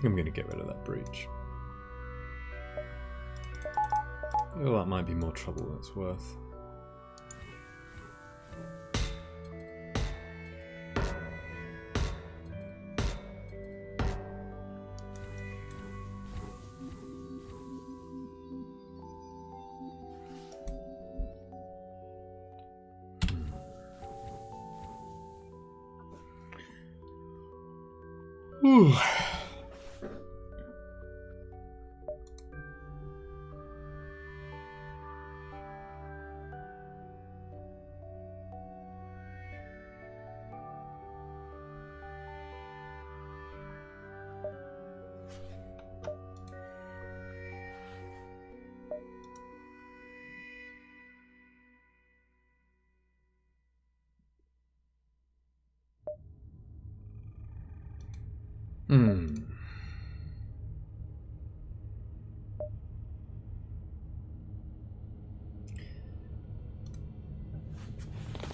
think I'm going to get rid of that breach. Well, that might be more trouble than it's worth. Ooh.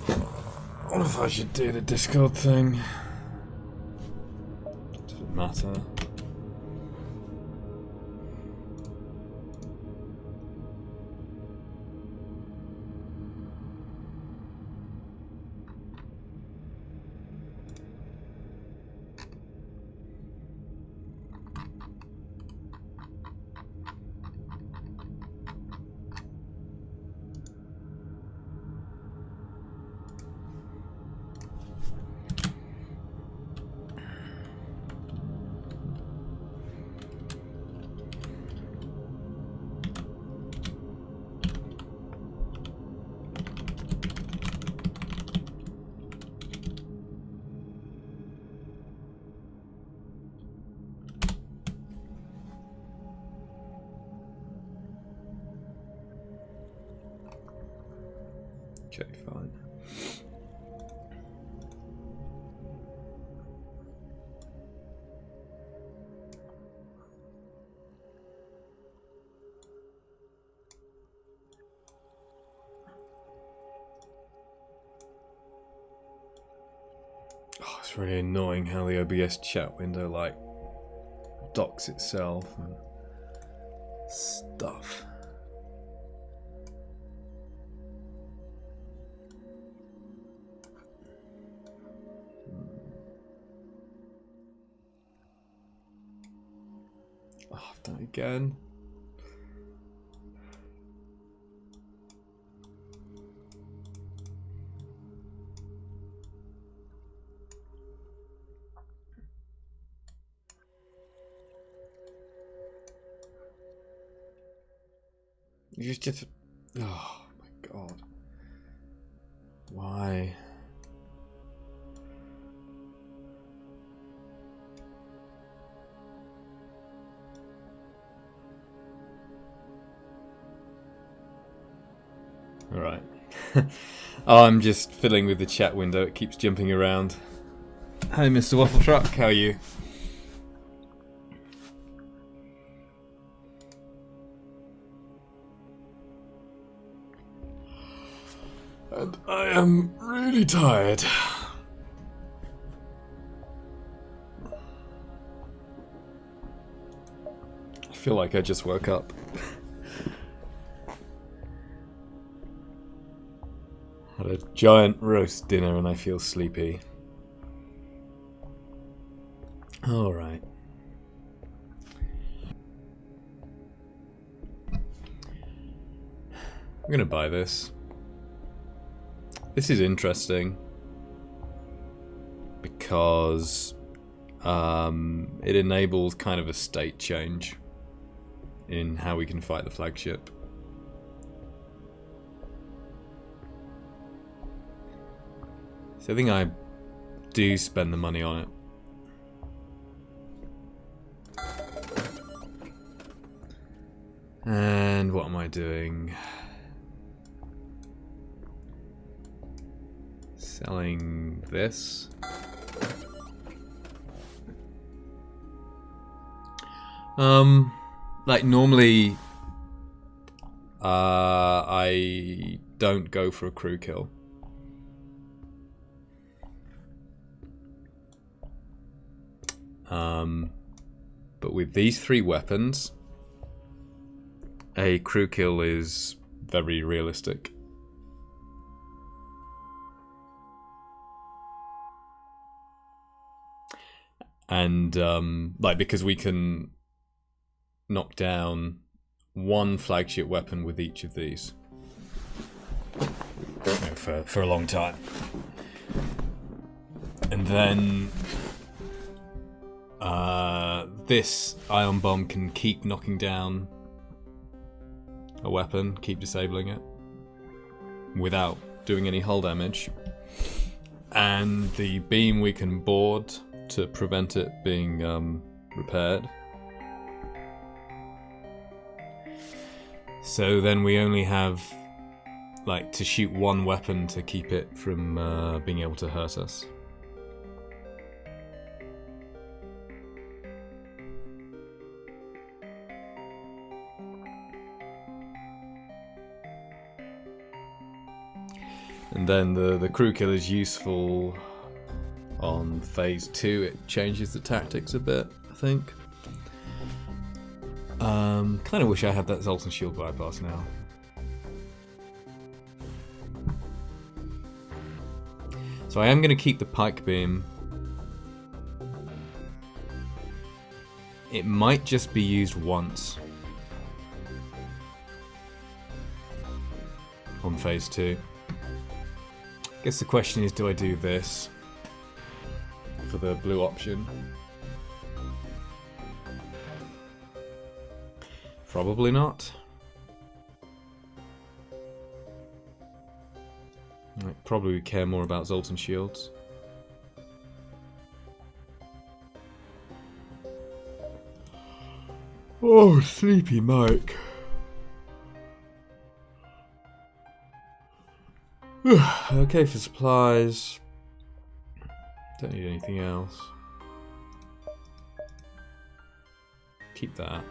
I wonder if I should do the Discord thing. Doesn't matter. Okay, fine. Oh, it's really annoying how the OBS chat window like docks itself and stuff. Oh, I've done it again. You just... Oh my god. Why? Alright. Oh, I'm just fiddling with the chat window. It keeps jumping around. Hi, Mr. Waffle Truck. How are you? And I am really tired. I feel like I just woke up. Had a giant roast dinner and I feel sleepy. Alright. I'm gonna buy this. This is interesting because it enables kind of a state change in how we can fight the flagship. So I think I do spend the money on it. And what am I doing? Selling this. Like normally I don't go for a crew kill. But with these 3 weapons, a crew kill is very realistic. And like, because we can knock down 1 flagship weapon with each of these, you know, for a long time. And then this ion bomb can keep knocking down a weapon, keep disabling it without doing any hull damage. And the beam we can board to prevent it being repaired. So then we only have like to shoot 1 weapon to keep it from being able to hurt us. And then the crew kill is useful on phase 2. It changes the tactics a bit, I think. Kind of wish I had that Zoltan shield bypass now. So I am going to keep the pike beam. It might just be used once on phase 2. I guess the question is, do I do this for the blue option? Probably not. I probably care more about Zoltan shields. Oh, sleepy Mike. Okay, for supplies. Don't need anything else. Keep that.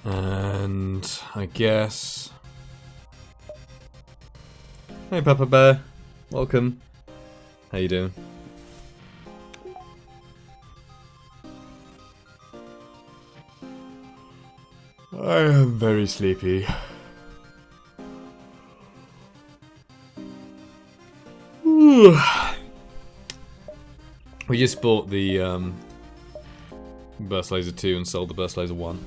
And I guess... Hey Peppa Bear, welcome. How you doing? I am very sleepy. We just bought the Burst Laser 2 and sold the Burst Laser 1.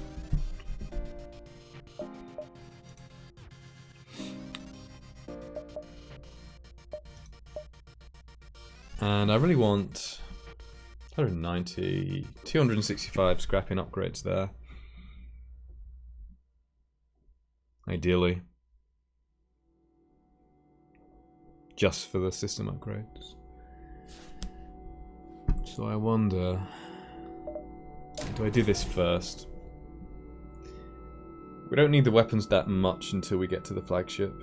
And I really want 190, 265 scrapping upgrades there. Ideally. Just for the system upgrades. So I wonder, do I do this first? We don't need the weapons that much until we get to the flagship.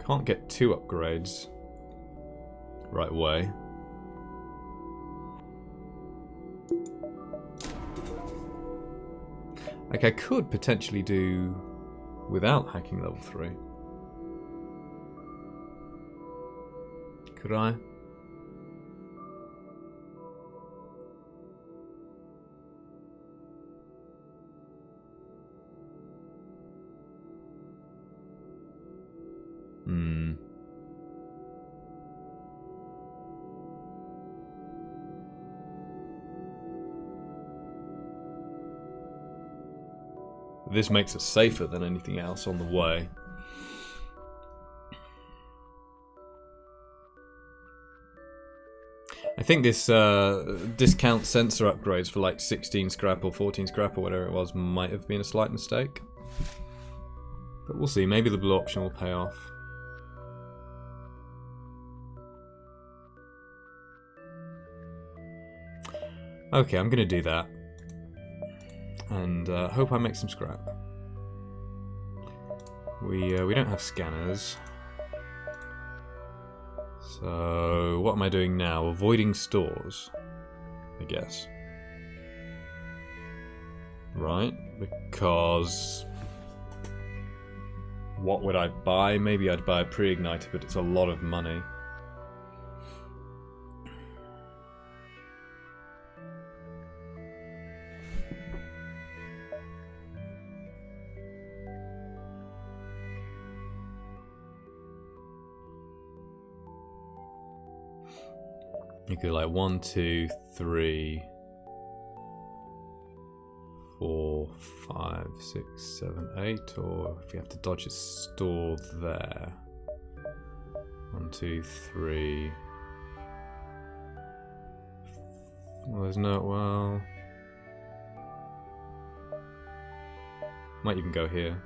Can't get 2 upgrades right away. Like, I could potentially do without hacking level 3. Could I? This makes it safer than anything else on the way. I think this discount sensor upgrades for like 16 scrap or 14 scrap or whatever it was might have been a slight mistake. But we'll see, maybe the blue option will pay off. Okay, I'm gonna do that. And hope I make some scrap. We don't have scanners. So what am I doing now? Avoiding stores, I guess. Right, because what would I buy? Maybe I'd buy a pre-igniter, but it's a lot of money. You could like 1, 2, 3, 4, 5, 6, 7, 8, or if you have to dodge a store there. 1, 2, 3. Well, there's no, well. Might even go here.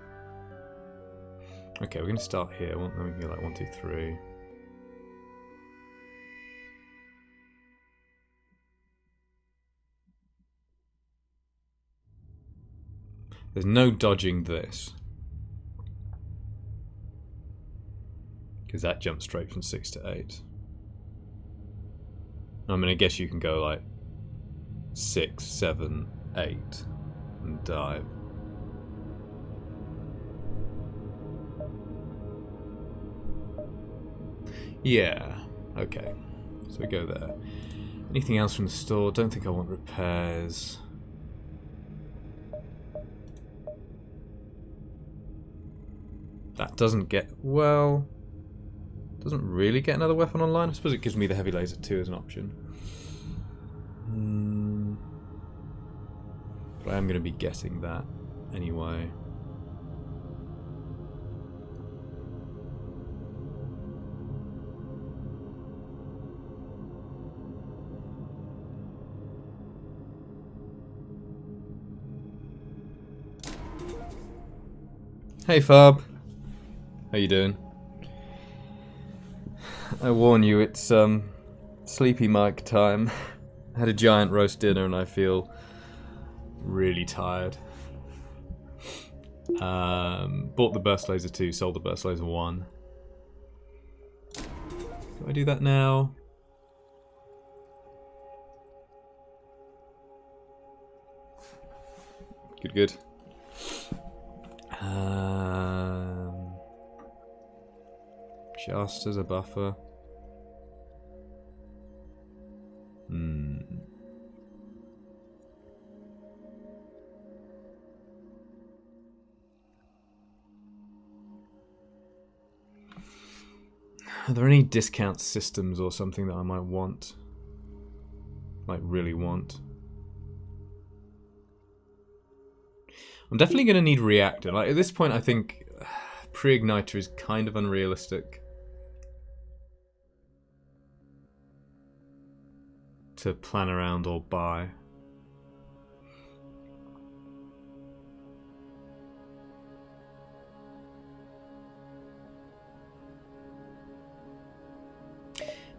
Okay, we're gonna start here. Then we can go like 1, 2, 3. There's no dodging this. Because that jumps straight from 6 to 8. I mean, I guess you can go like 6, 7, 8 and dive. Yeah, okay. So we go there. Anything else from the store? Don't think I want repairs. That doesn't get, well, doesn't really get another weapon online. I suppose it gives me the heavy laser too as an option. But I am going to be getting that anyway. Hey Fab. How you doing? I warn you, it's sleepy Mike time. I had a giant roast dinner and I feel really tired. Bought the burst laser 2, sold the burst laser 1. Do I do that now? Good, good. Just as a buffer. Are there any discount systems or something that I might want? Might really want? I'm definitely going to need reactor. Like at this point, I think pre-igniter is kind of unrealistic to plan around or buy.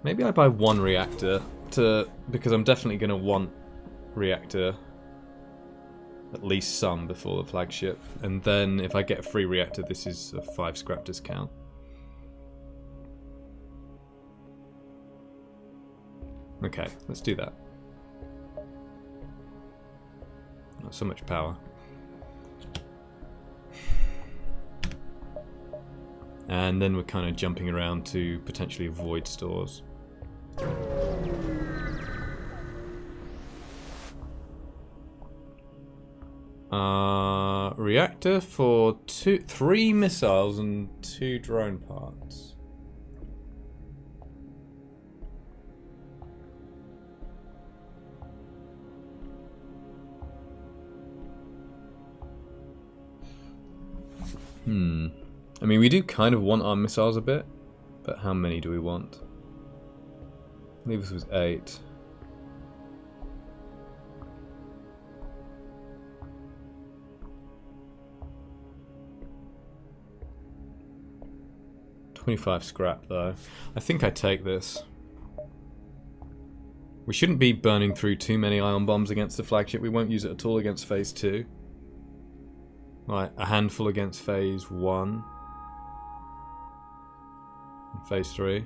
Maybe I buy one reactor because I'm definitely going to want reactor. At least some before the flagship. And then if I get a free reactor, this is a 5 scrap discount. Okay, let's do that. Not so much power. And then we're kind of jumping around to potentially avoid stores. Reactor for 3 missiles and 2 drone parts. I mean, we do kind of want our missiles a bit, but how many do we want? believe this was 8. $25 scrap though. I think I take this. We shouldn't be burning through too many ion bombs against the flagship. We won't use it at all against phase 2. Like a handful against phase 1. And phase 3.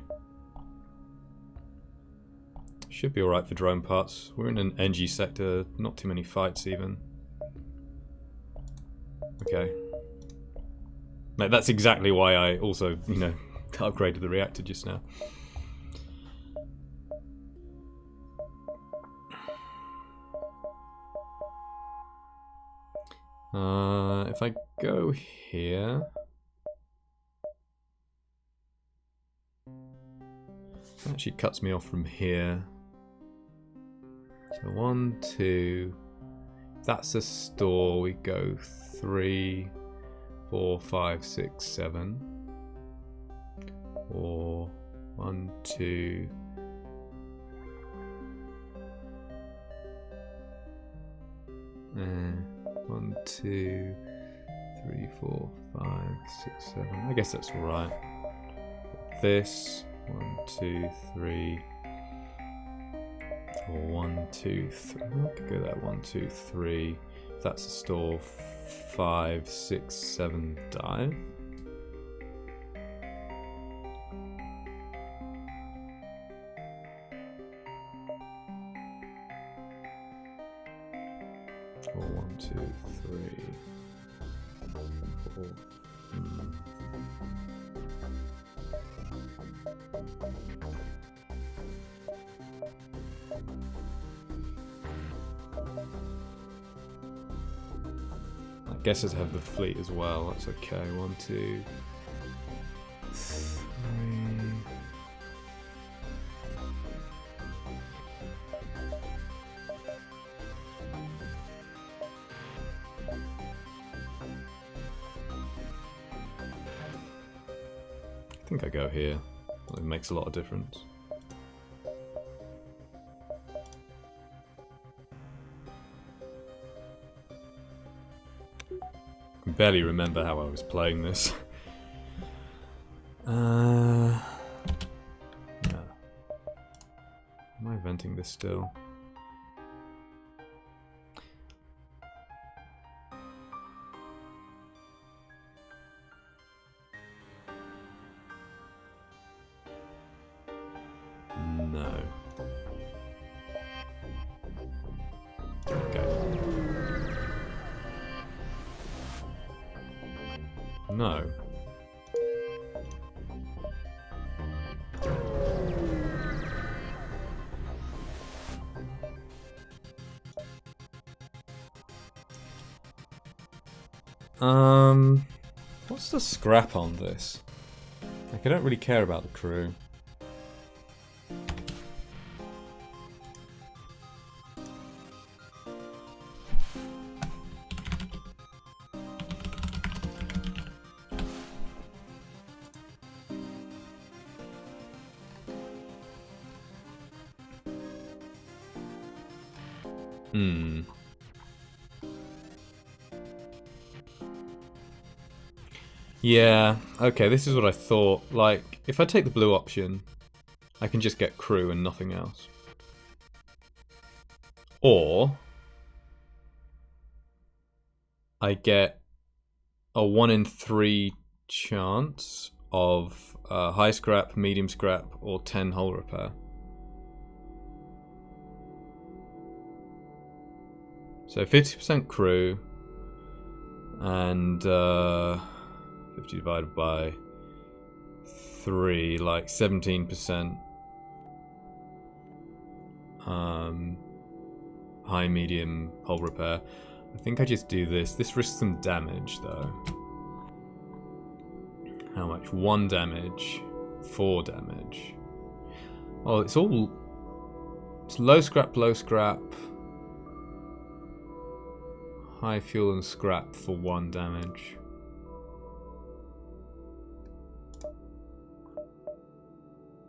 Should be alright for drone parts. We're in an NG sector, not too many fights even. Okay. Mate, that's exactly why I also, you know, upgraded the reactor just now. If I go here... That actually cuts me off from here. So 1, 2... That's a store. We go 3, 4, 5, 6, 7. Or 1, 2... 1, 2, 3, 4, 5, 6, 7. I guess that's right. This 1, 2, 3. Or 1, 2, 3. I could go there. 1, 2, 3. That's a store. 5, 6, 7 dive. Or 1, 2, 3, 4. I guess I'd have the fleet as well. That's okay. 1, 2, 3. I think I go here. It makes a lot of difference. I can barely remember how I was playing this. Yeah. Am I venting this still? No. Okay. No. What's the scrap on this? Like, I don't really care about the crew. Yeah, okay, this is what I thought. Like, if I take the blue option, I can just get crew and nothing else. Or I get a 1 in 3 chance of high scrap, medium scrap, or 10 hull repair. So 50% crew and 50 divided by 3, like 17%. High, medium, hull repair. I think I just do this. This risks some damage though. How much? 1 damage, 4 damage. Oh, it's all... It's low scrap, high fuel and scrap for 1 damage.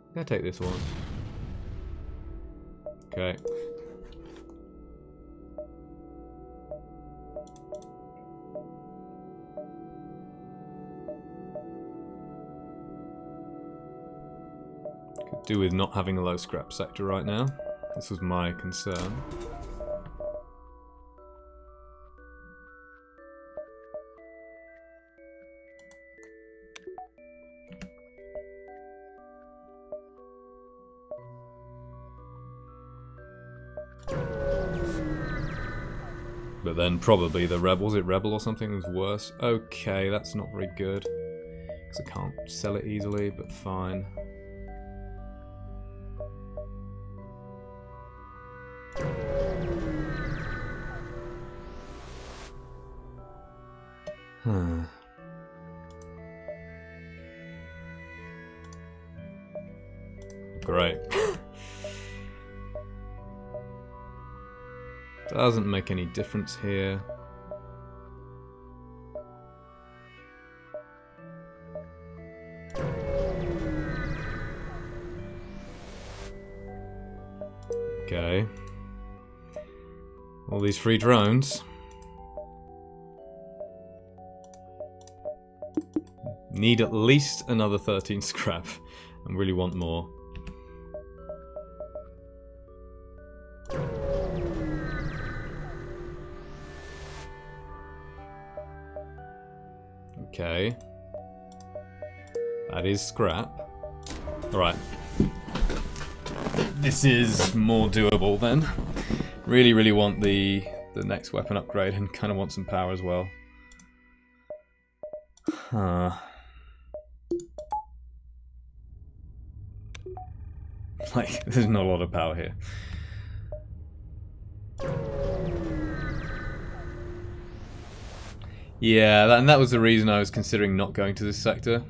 I'm gonna take this one. Okay. Could do with not having a low scrap sector right now. This was my concern. But then probably the Rebel, was it Rebel or something, was worse. Okay, that's not very good. Because I can't sell it easily, but fine. Great. Doesn't make any difference here. Okay. All these free drones. Need at least another 13 scrap. And really want more. Okay. That is scrap. Alright. This is more doable then. Really, really want the next weapon upgrade and kind of want some power as well. Huh. Like, there's not a lot of power here. Yeah, and that was the reason I was considering not going to this sector.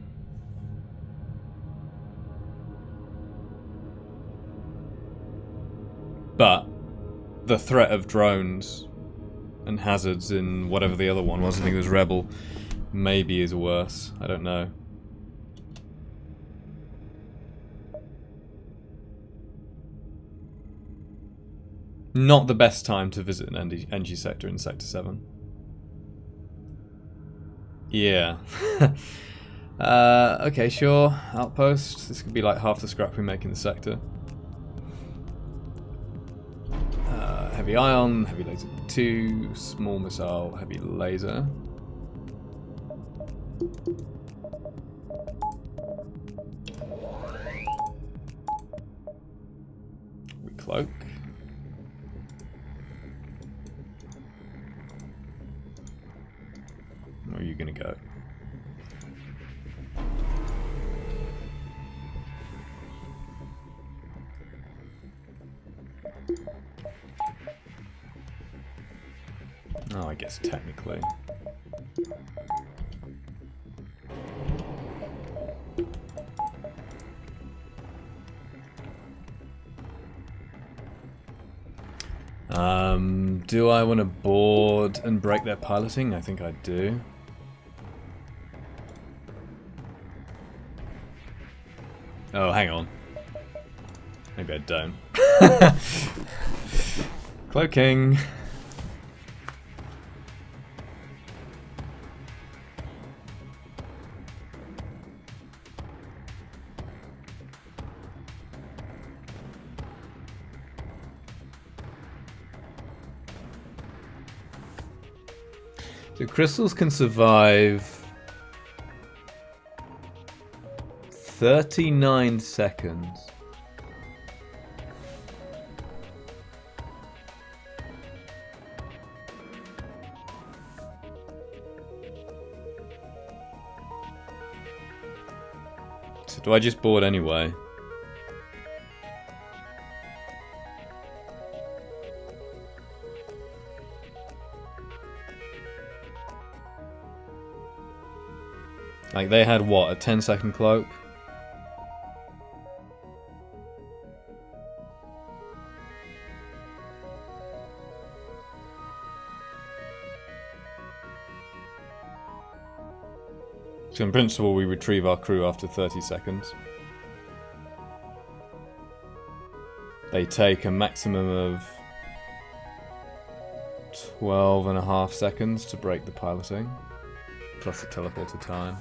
But the threat of drones and hazards in whatever the other one was, I think it was Rebel, maybe is worse. I don't know. Not the best time to visit an NG sector in Sector 7. Yeah. Okay, sure. Outpost. This could be like half the scrap we make in the sector. Heavy ion, heavy laser 2, small missile, heavy laser. We cloak. Where are you gonna go? Oh, I guess technically. Do I want to board and break their piloting? I think I do. Oh, hang on. Maybe I don't. Cloaking. So crystals can survive 39 seconds. So do I just board anyway? Like, they had, what, a 10-second cloak? So in principle, we retrieve our crew after 30 seconds. They take a maximum of 12.5 seconds to break the piloting, plus the teleporter time.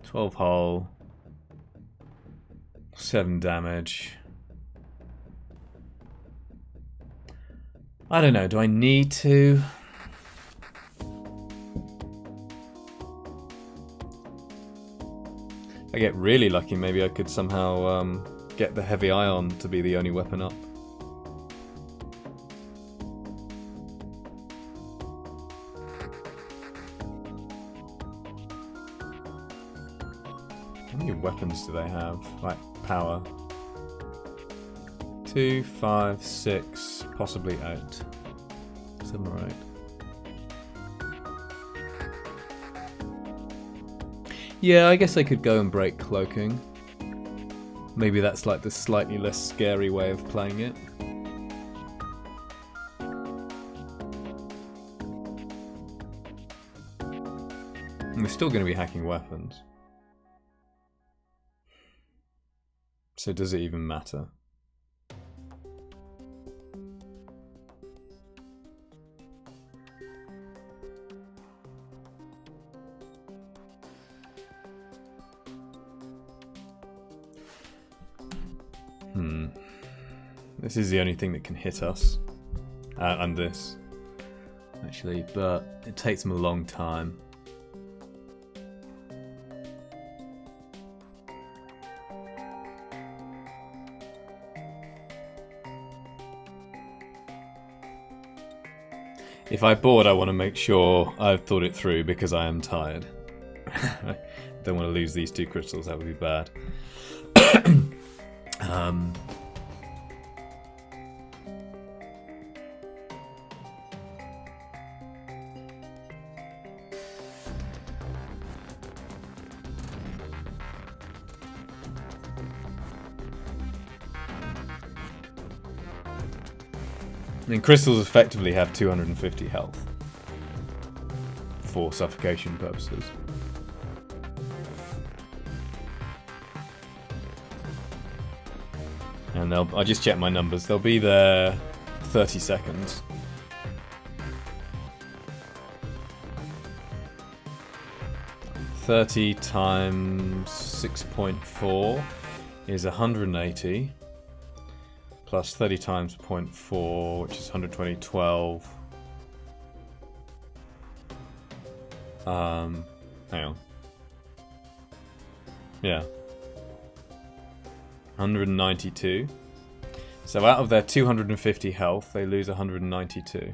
12 hull, 7 damage. I don't know, do I need to? If I get really lucky, maybe I could somehow get the heavy ion to be the only weapon up. How many weapons do they have? Like, power. 2, 5, 6, possibly 8. 7 or 8. Yeah, I guess I could go and break cloaking. Maybe that's like the slightly less scary way of playing it. And we're still going to be hacking weapons. So does it even matter? This is the only thing that can hit us. And this. Actually, but it takes them a long time. If I board, I want to make sure I've thought it through because I am tired. I don't want to lose these 2 crystals, that would be bad. I mean, crystals effectively have 250 health for suffocation purposes. And I just checked my numbers. They'll be there 30 seconds. $30 times 6.4 is 180. Plus 30 times 0.4, which is 120, 12. Hang on. Yeah. 192. So out of their 250 health, they lose 192.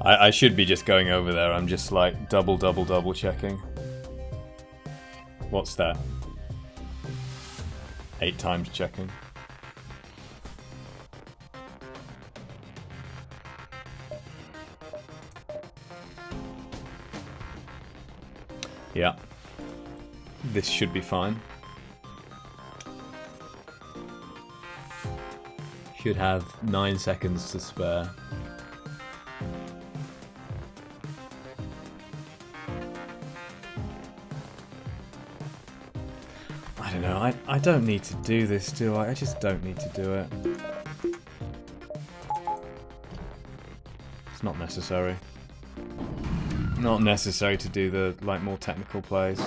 I should be just going over there. I'm just like double checking. What's that? 8 times checking. Yeah. This should be fine. Should have 9 seconds to spare. I don't know, I don't need to do this, do I? I just don't need to do it. It's not necessary. Not necessary to do the, like, more technical plays.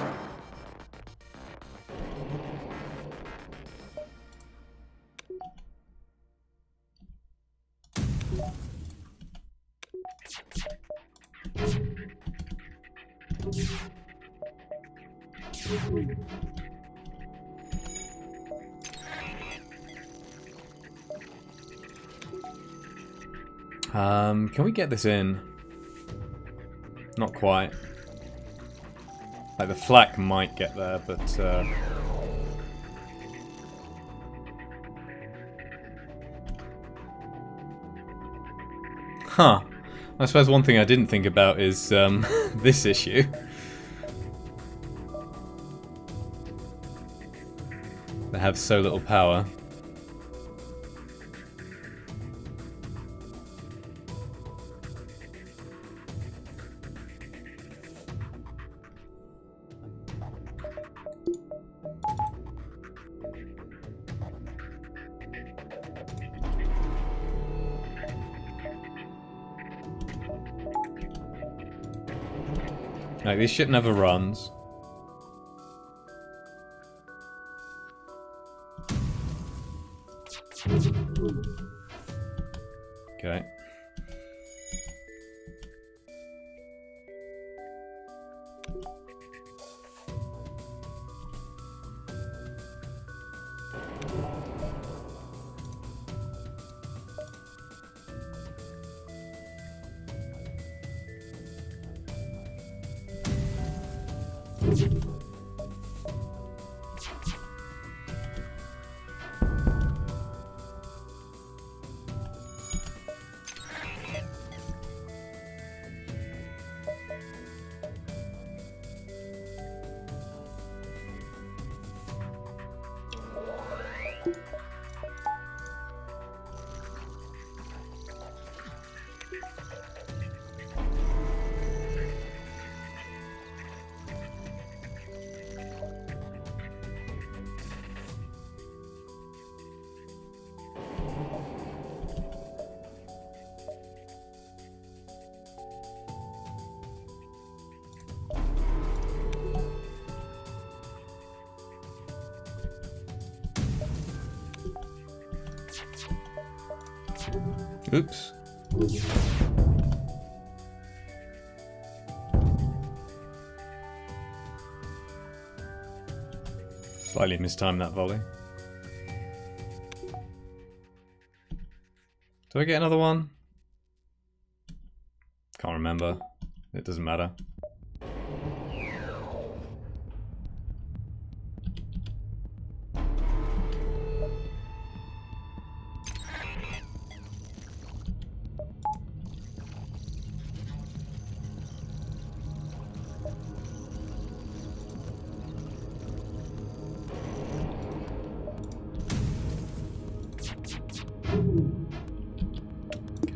Can we get this in? Not quite. Like, the flak might get there, but Huh. I suppose one thing I didn't think about is this issue. They have so little power. Like, this shit never runs. Okay. Oops. Slightly mistimed that volley. Do I get another one? Can't remember. It doesn't matter.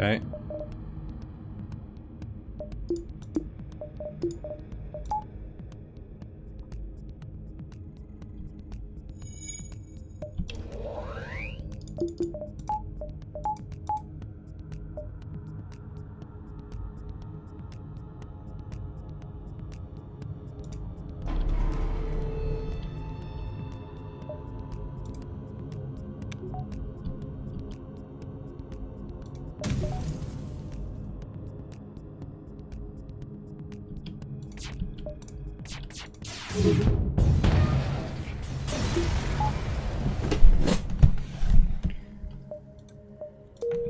Okay.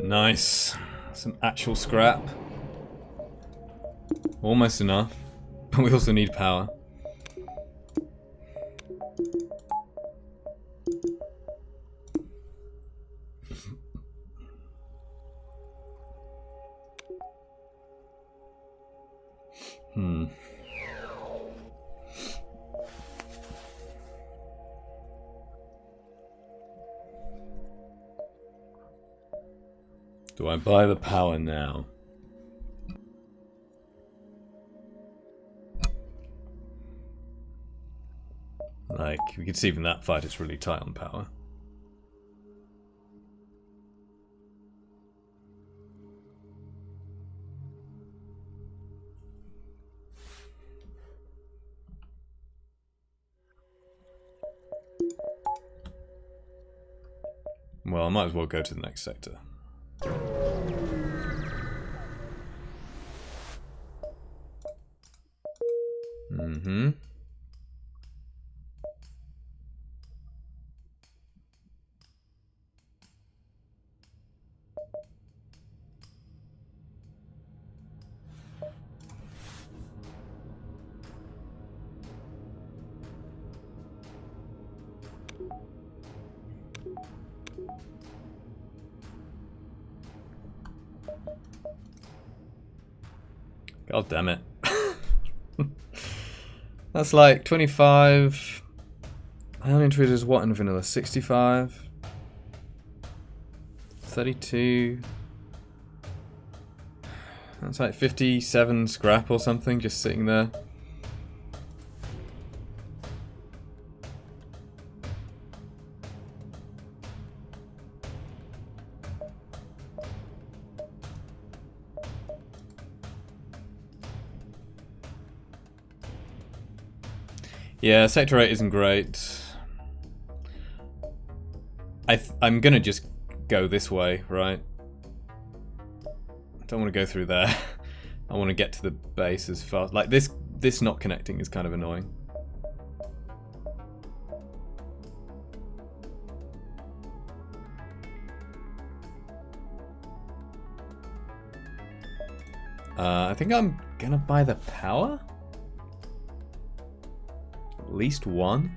Nice. Some actual scrap. Almost enough. But we also need power. Do I buy the power now? Like, we can see from that fight it's really tight on power. Well, I might as well go to the next sector. Mm-hmm. God damn it. That's like 25. How many intruders what in vanilla? 65? 32. That's like 57 scrap or something just sitting there. Yeah, Sector 8 isn't great. I'm gonna just go this way, right? I don't want to go through there. I want to get to the base as fast. Like this not connecting is kind of annoying. I think I'm gonna buy the power? At least one?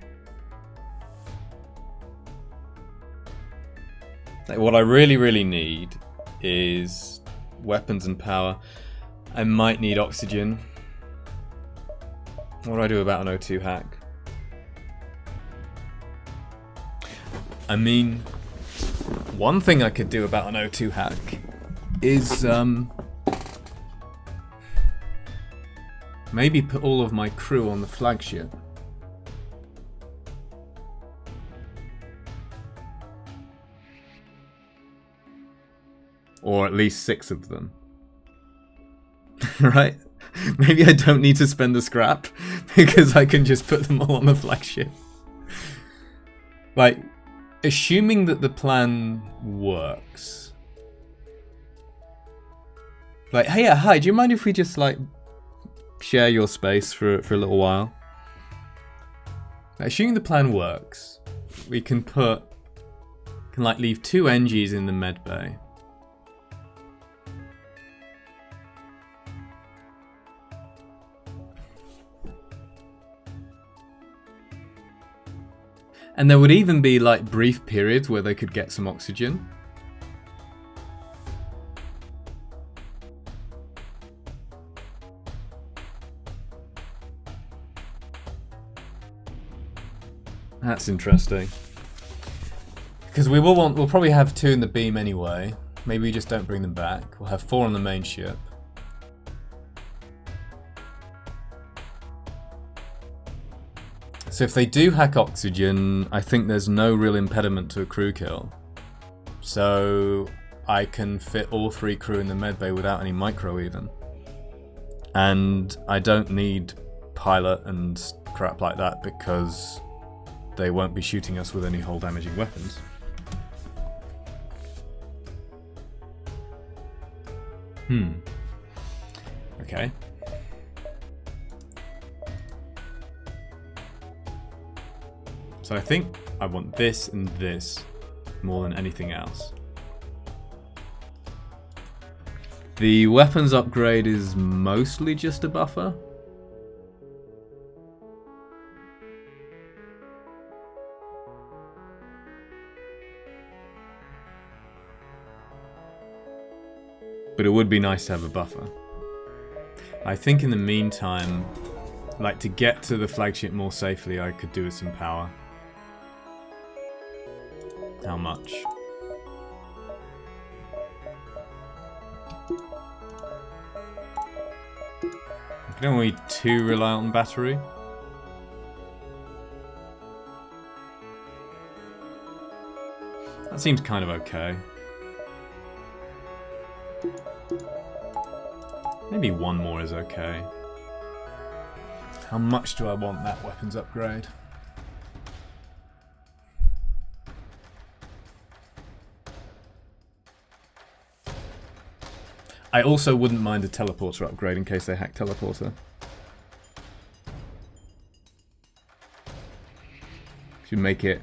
Like, what I really need is weapons and power. I might need oxygen. What do I do about an O2 hack? I mean, one thing I could do about an O2 hack is maybe put all of my crew on the flagship. Or at least 6 of them. Right? Maybe I don't need to spend the scrap because I can just put them all on the flagship. Like, assuming that the plan works. Like, hey, hi, do you mind if we just, like, share your space for a little while? Like, assuming the plan works, we can like, leave 2 NGs in the med bay. And there would even be like brief periods where they could get some oxygen. That's interesting. Because we'll probably have 2 in the beam anyway. Maybe we just don't bring them back. We'll have 4 on the main ship. So if they do hack oxygen, I think there's no real impediment to a crew kill. So I can fit all 3 crew in the medbay without any micro even. And I don't need pilot and crap like that because they won't be shooting us with any hull damaging weapons. Okay. So I think I want this and this more than anything else. The weapons upgrade is mostly just a buffer. But it would be nice to have a buffer. I think in the meantime, like to get to the flagship more safely, I could do with some power. How much? I can only be too reliant on battery. That seems kind of okay. Maybe 1 more is okay. How much do I want that weapons upgrade? I also wouldn't mind a teleporter upgrade in case they hack teleporter. Should make it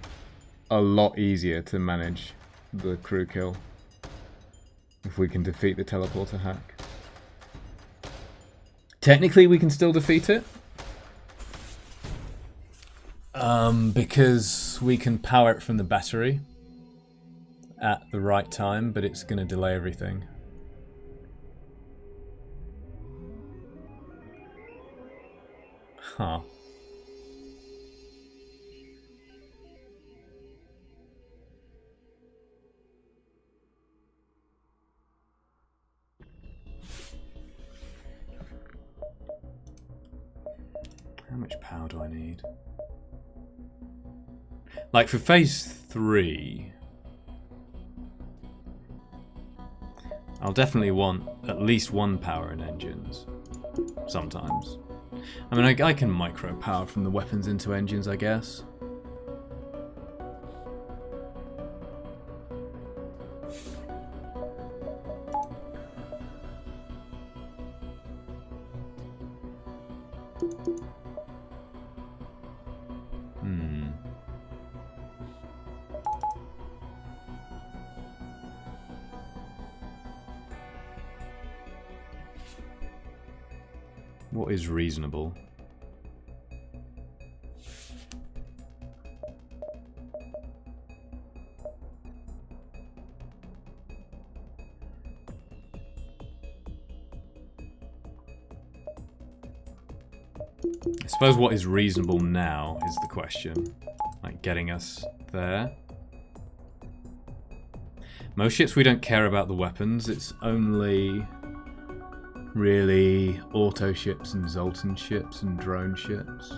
a lot easier to manage the crew kill if we can defeat the teleporter hack. Technically we can still defeat it. Because we can power it from the battery at the right time, but it's going to delay everything. Huh. How much power do I need? Like for phase 3, I'll definitely want at least 1 power in engines. Sometimes. I mean, I can micro power from the weapons into engines, I guess. What is reasonable? I suppose what is reasonable now is the question. Like getting us there. Most ships we don't care about the weapons, it's only really auto ships and Zoltan ships and drone ships.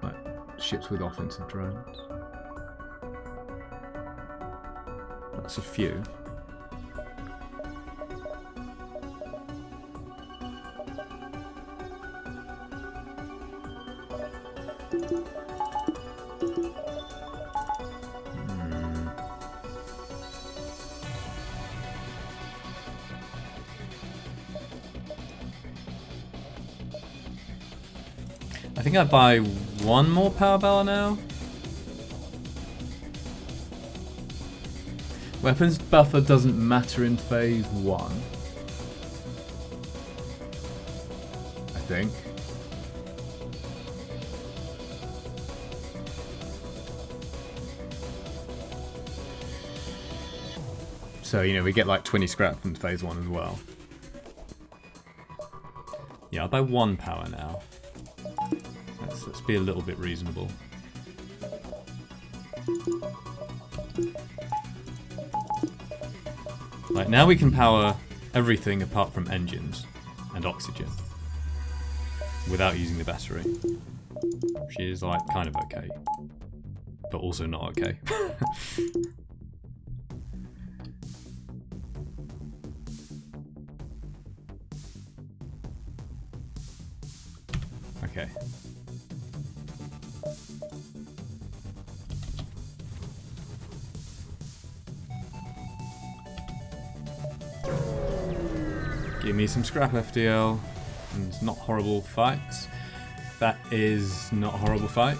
Like ships with offensive drones. That's a few. I think I buy 1 more power bar now. Weapons buffer doesn't matter in phase 1. I think. So, you know, we get like 20 scrap from phase 1 as well. Yeah, I'll buy 1 power now. Let's be a little bit reasonable. Like, now we can power everything apart from engines and oxygen without using the battery. Which is, like, kind of okay. But also not okay. Okay. Give me some scrap FDL. And it's not horrible fights. That is not a horrible fight.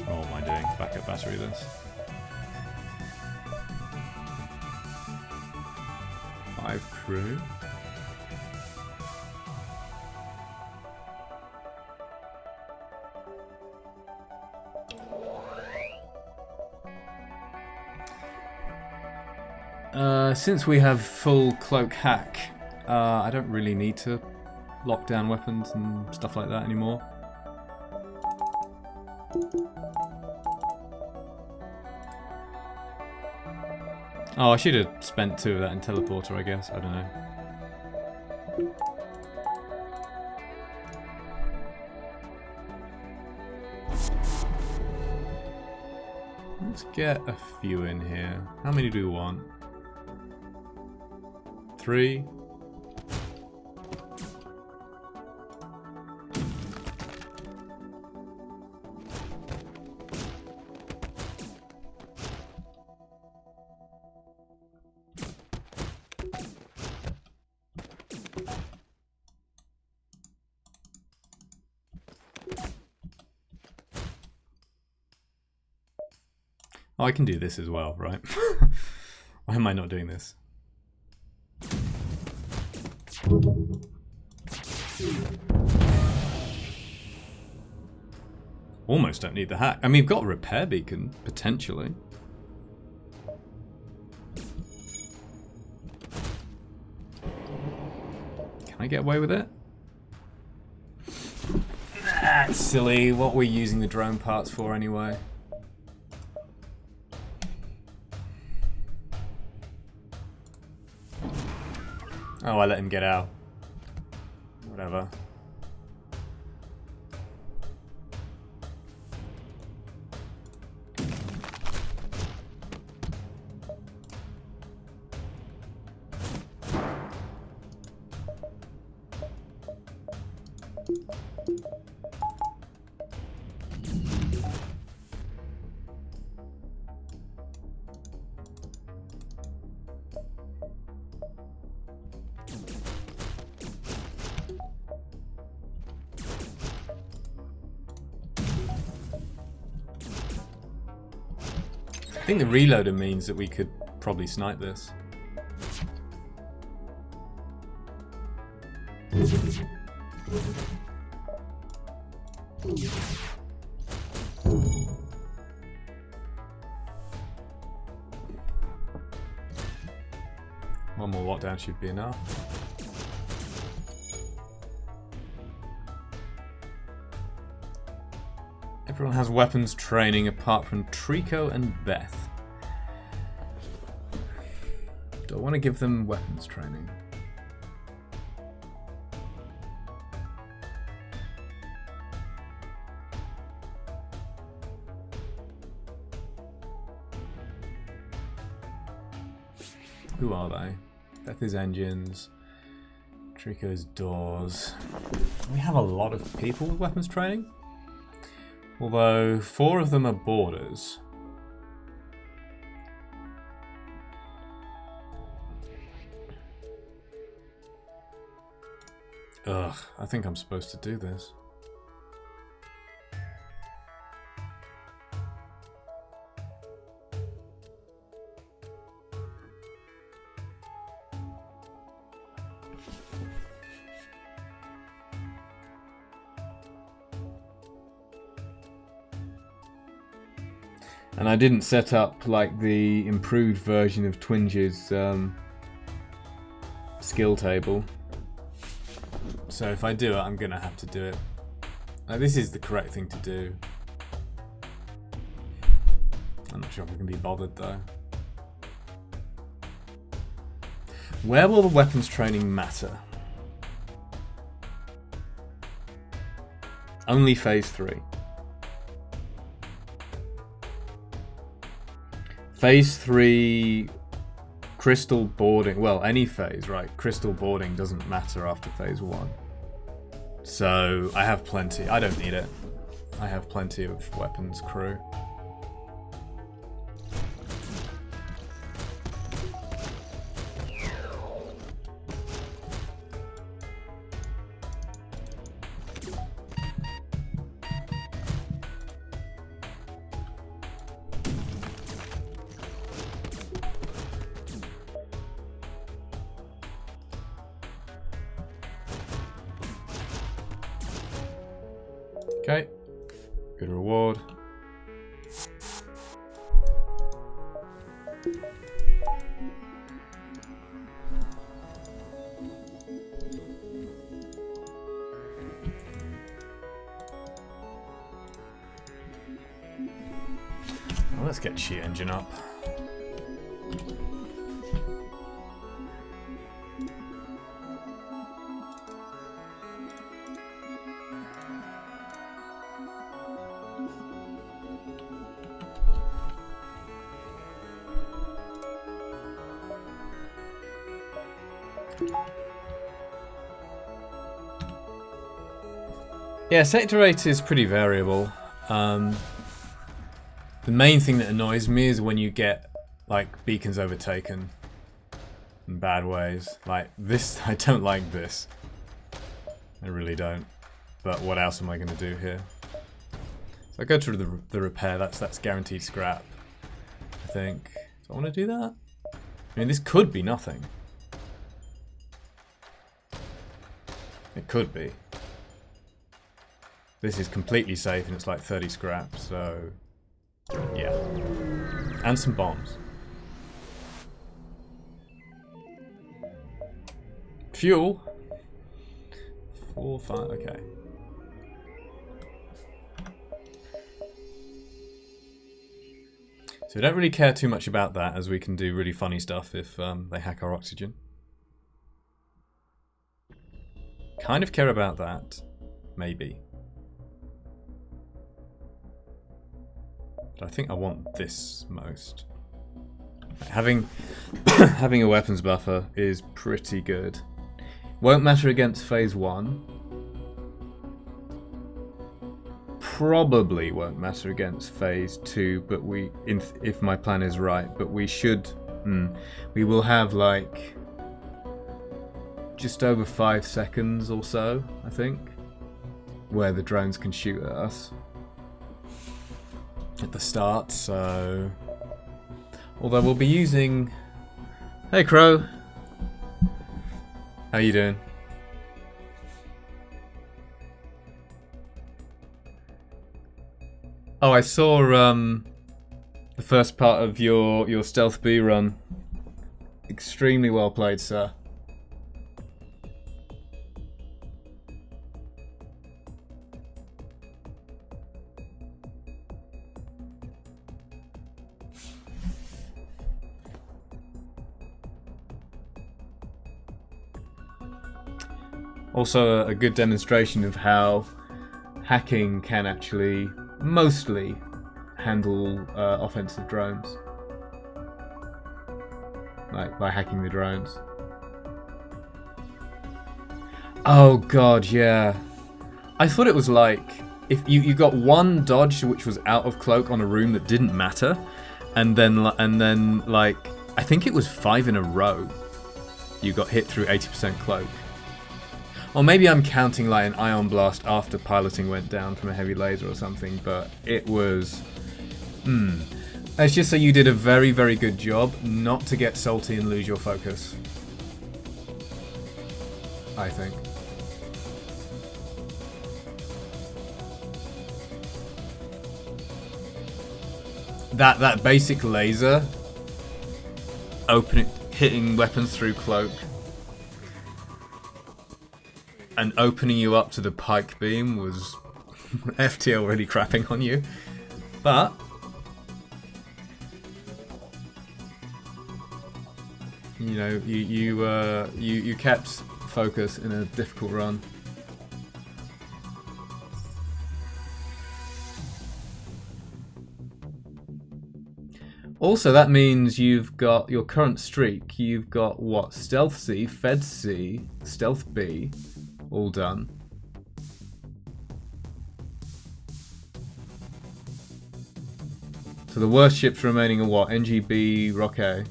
What am I doing? Backup battery this. 5 crew. Since we have full cloak hack, I don't really need to lock down weapons and stuff like that anymore. Oh, I should have spent 2 of that in teleporter, I guess. I don't know. Let's get a few in here. How many do we want? 3. Oh, I can do this as well, right? Why am I not doing this? Almost don't need the hack. I mean, we've got a repair beacon, potentially. Can I get away with it? That's silly. What we're using the drone parts for anyway. Oh, I let him get out. Whatever. I think the reloader means that we could probably snipe this. One more lockdown should be enough. Everyone has weapons training apart from Trico and Beth. Do I want to give them weapons training? Who are they? Beth is engines. Trico's doors. We have a lot of people with weapons training. Although 4 of them are boarders. Ugh, I think I'm supposed to do this. And I didn't set up like the improved version of Twinge's skill table. So if I do it, I'm gonna have to do it. This is the correct thing to do. I'm not sure if I can be bothered though. Where will the weapons training matter? Only phase 3. Phase 3 crystal boarding, well, any phase, right? Crystal boarding doesn't matter after phase 1. So I have plenty. I don't need it. I have plenty of weapons crew. Okay, good reward. Well, let's get Chi engine up. Yeah, sector 8 is pretty variable. The main thing that annoys me is when you get like beacons overtaken in bad ways. Like this, I don't like this. I really don't. But what else am I going to do here? So I go to the repair. That's guaranteed scrap. I think. Do I want to do that? I mean, this could be nothing. It could be. This is completely safe and it's like 30 scrap, so yeah. And some bombs. Fuel. 4, 5, okay. So we don't really care too much about that, as we can do really funny stuff if they hack our oxygen. Kind of care about that, maybe. But I think I want this most. Having having a weapons buffer is pretty good. Won't matter against phase 1. Probably won't matter against phase 2, but if my plan is right, but we should, we will have like just over 5 seconds or so, I think, where the drones can shoot at us at the start, so... Although we'll be using... Hey Crow! How you doing? Oh, I saw the first part of your Stealth B run. Extremely well played, sir. Also a good demonstration of how hacking can actually mostly handle offensive drones. Like by hacking the drones. Oh god, yeah. I thought it was like if you got one dodge which was out of cloak on a room that didn't matter, and then like I think it was 5 in a row you got hit through 80% cloak. Or maybe I'm counting like an ion blast after piloting went down from a heavy laser or something, but it was... Let's just say you did a very, very good job not to get salty and lose your focus. I think. That basic laser hitting weapons through cloak and opening you up to the pike beam was FTL really crapping on you. But you know, you kept focus in a difficult run. Also, that means you've got your current streak. You've got what? Stealth C, Fed C, Stealth B, all done. So the worst ships remaining are what? NGB, Rock A.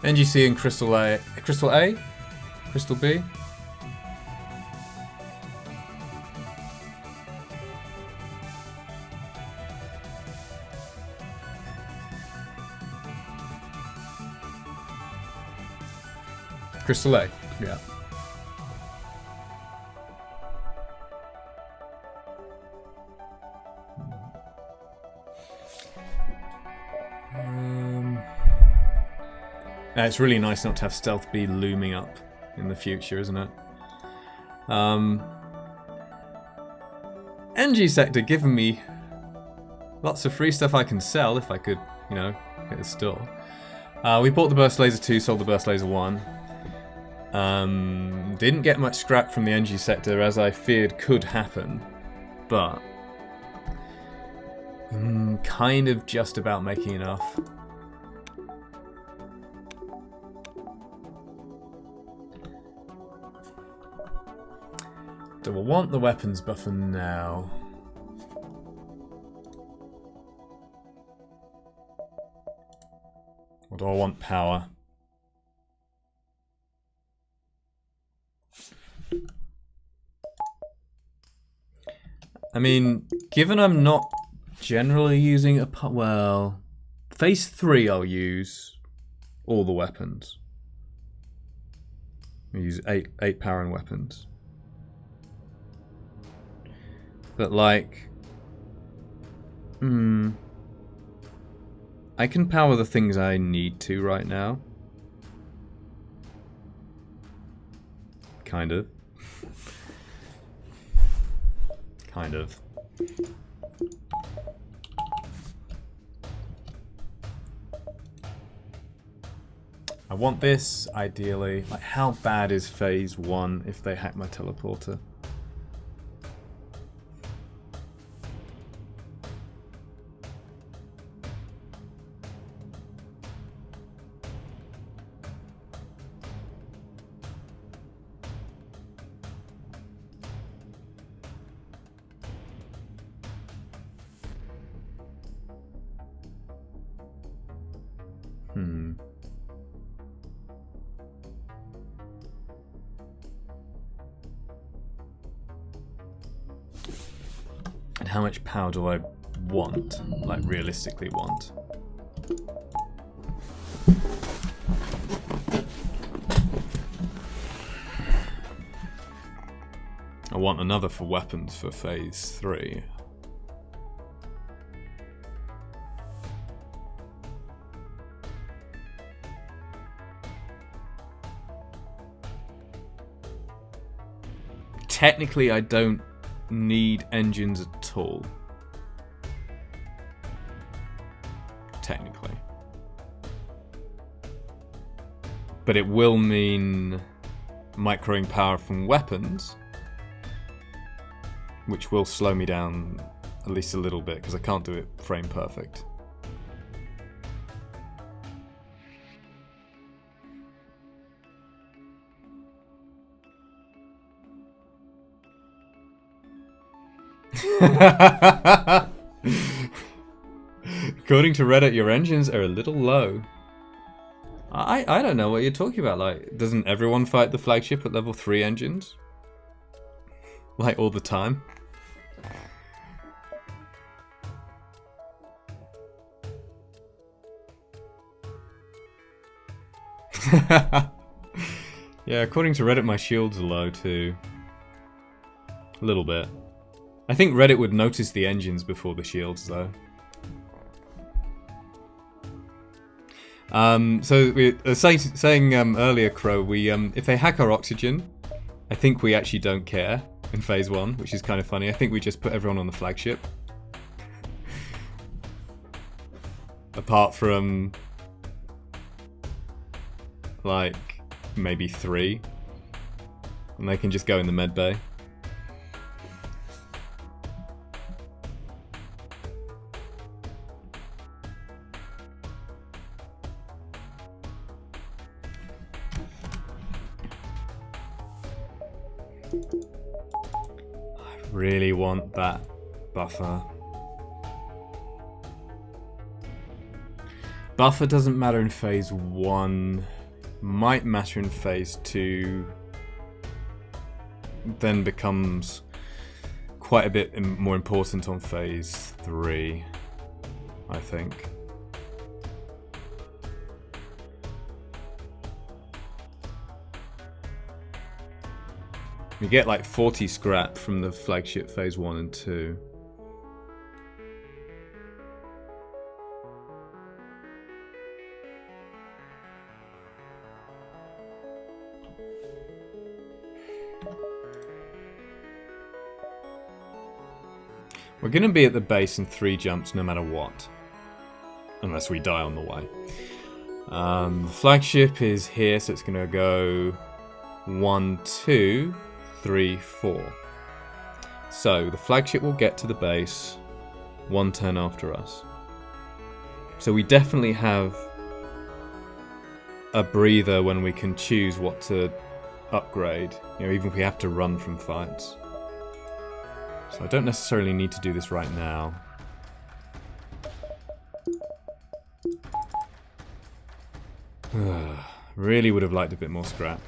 NGC and Crystal A. Crystal A? Crystal B? Crystal A, yeah. It's really nice not to have Stealth B looming up in the future, isn't it? NG Sector giving me lots of free stuff I can sell if I could, you know, hit a store. We bought the Burst Laser 2, sold the Burst Laser 1. Didn't get much scrap from the NG Sector as I feared could happen, but kind of just about making enough. Do I want the weapons buffer now? Or do I want power? I mean, given I'm not generally using a... Well, phase 3 I'll use all the weapons. I'll use 8 power and weapons. But like, I can power the things I need to right now. Kind of. Kind of. I want this, ideally. Like, how bad is phase 1 if they hack my teleporter? And how much power do I want? Like, realistically want? I want another for weapons for phase 3. Technically, I don't need engines at all. Technically. But it will mean microing power from weapons, which will slow me down at least a little bit, because I can't do it frame perfect. According to Reddit, your engines are a little low. I don't know what you're talking about. Like, doesn't everyone fight the flagship at level 3 engines? Like, all the time? Yeah, according to Reddit, my shields are low too. A little bit. I think Reddit would notice the engines before the shields, though. So we saying earlier, Crow, we if they hack our oxygen, I think we actually don't care in phase 1, which is kind of funny. I think we just put everyone on the flagship, apart from like maybe 3, and they can just go in the med bay. I really want that buffer. Buffer doesn't matter in phase 1, might matter in phase 2, then becomes quite a bit more important on phase 3, I think. We get like 40 scrap from the flagship phase 1 and 2. We're going to be at the base in 3 jumps no matter what. Unless we die on the way. The flagship is here, so it's going to go 1, 2, 3, 4. So the flagship will get to the base 1 turn after us. So we definitely have a breather when we can choose what to upgrade, you know, even if we have to run from fights. So I don't necessarily need to do this right now. Really would have liked a bit more scrap.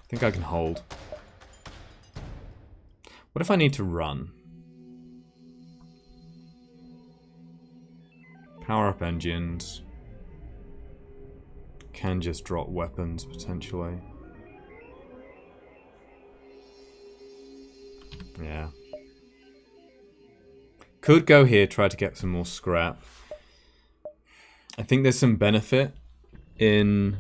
I think I can hold. What if I need to run? Power up engines. Can just drop weapons, potentially. Yeah. Could go here, try to get some more scrap. I think there's some benefit in...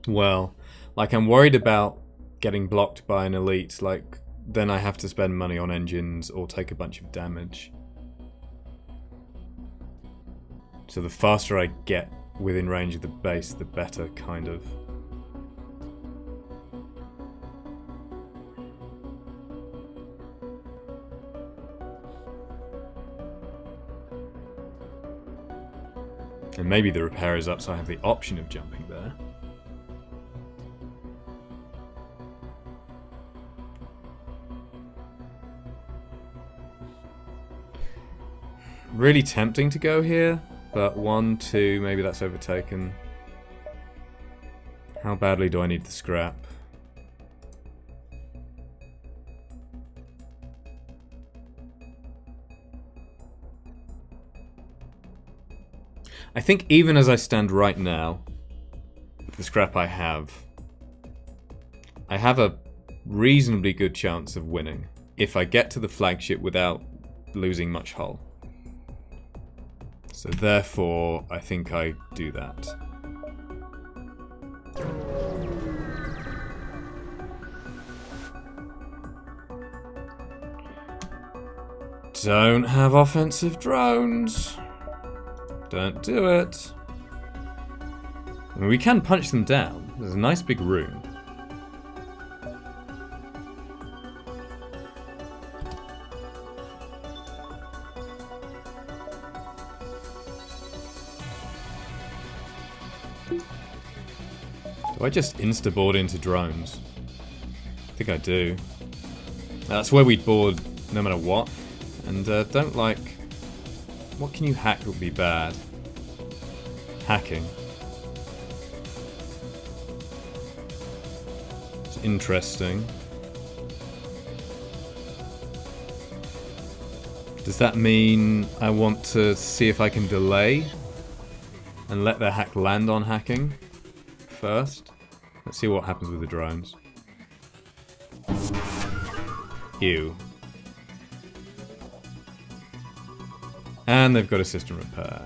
Well, like I'm worried about getting blocked by an elite. Like, then I have to spend money on engines or take a bunch of damage. So the faster I get within range of the base, the better, kind of. And maybe the repair is up, so I have the option of jumping there. Really tempting to go here. But 1, 2, maybe that's overtaken. How badly do I need the scrap? I think even as I stand right now, the scrap I have a reasonably good chance of winning if I get to the flagship without losing much hull. So therefore, I think I do that. Don't have offensive drones. Don't do it. I mean, we can punch them down. There's a nice big room. Do I just insta-board into drones? I think I do. That's where we'd board no matter what. And don't like... What can you hack would be bad? Hacking. It's interesting. Does that mean I want to see if I can delay and let their hack land on hacking first? Let's see what happens with the drones. Ew. And they've got a system repair.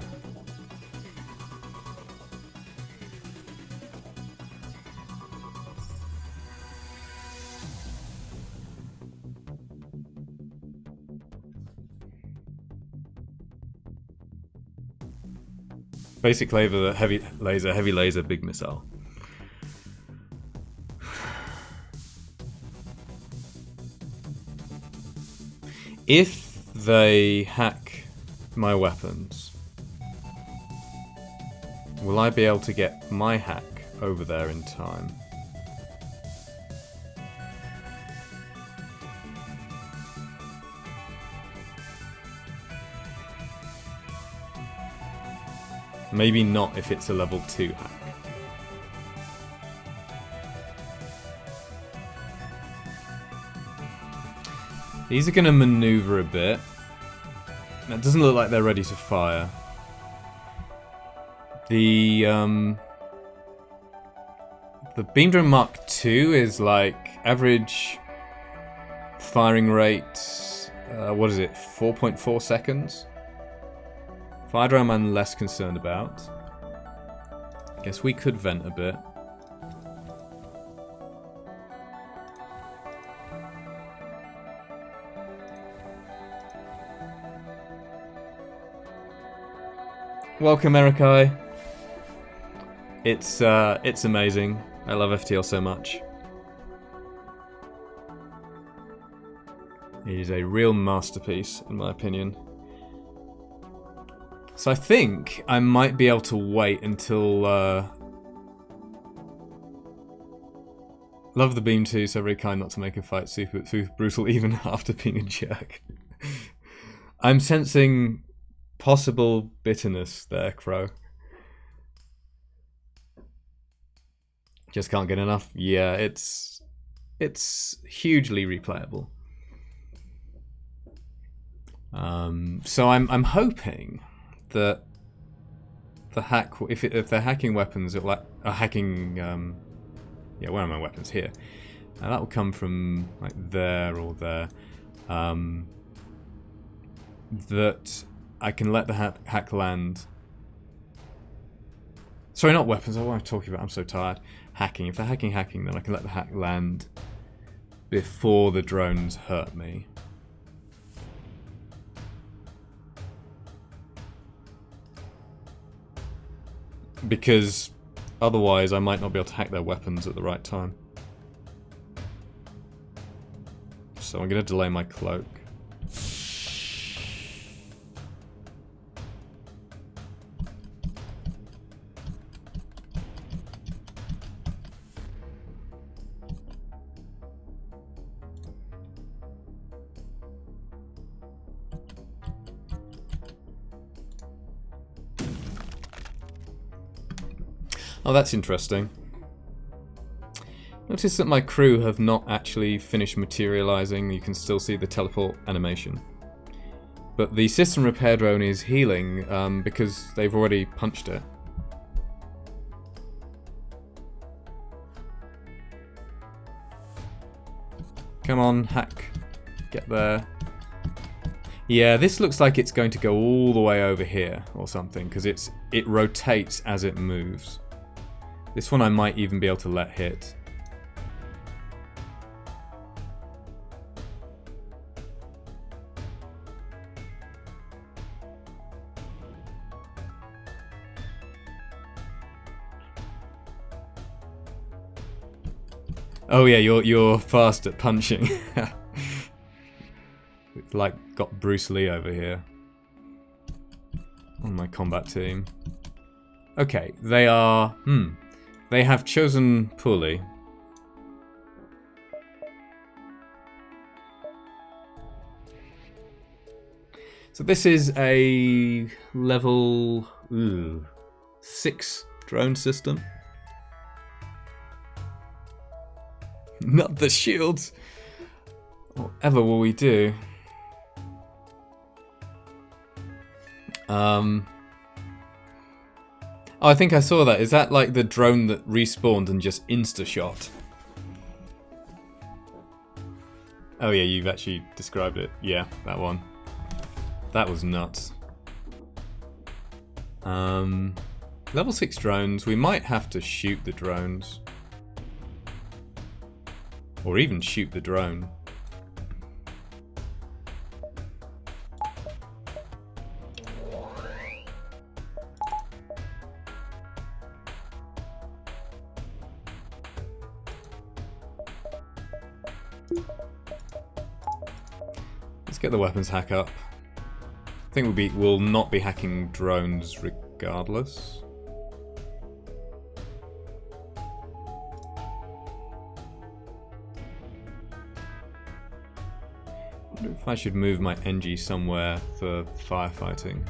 Basic laser, heavy laser, big missile. If they hack my weapons, will I be able to get my hack over there in time? Maybe not if it's a level 2 hack. These are going to maneuver a bit. It doesn't look like they're ready to fire. The Beam Drone Mark II is like average firing rate, what is it, 4.4 seconds? Fire drone I'm less concerned about. Guess we could vent a bit. Welcome, Erikai. It's amazing. I love FTL so much. It is a real masterpiece, in my opinion. So I think I might be able to wait until... Love the beam too, so very kind not to make a fight super brutal even after being a jerk. I'm sensing possible bitterness there, Crow. Just can't get enough. Yeah, it's hugely replayable. So I'm hoping that the hack, if they're hacking weapons, it like hacking. Yeah, where are my weapons? Here. That will come from like there or there. That I can let the hack land. Sorry, not weapons. What am I talking about? I'm so tired. Hacking. If they're hacking, then I can let the hack land before the drones hurt me. Because otherwise I might not be able to hack their weapons at the right time. So I'm going to delay my cloak. Oh, that's interesting. Notice that my crew have not actually finished materializing. You can still see the teleport animation. But the system repair drone is healing because they've already punched it. Come on, hack. Get there. Yeah, this looks like it's going to go all the way over here or something because it rotates as it moves. This one I might even be able to let hit. Oh yeah, you're fast at punching. It's like got Bruce Lee over here on my combat team. Okay, they are... They have chosen poorly. So this is a level 6 drone system. Not the shields. Whatever will we do? Oh, I think I saw that. Is that like the drone that respawned and just insta-shot? Oh yeah, you've actually described it. Yeah, that one. That was nuts. Level 6 drones. We might have to shoot the drones. Or even shoot the drone. Let's get the weapons hack up. I think we'll not be hacking drones regardless. I wonder if I should move my NG somewhere for firefighting.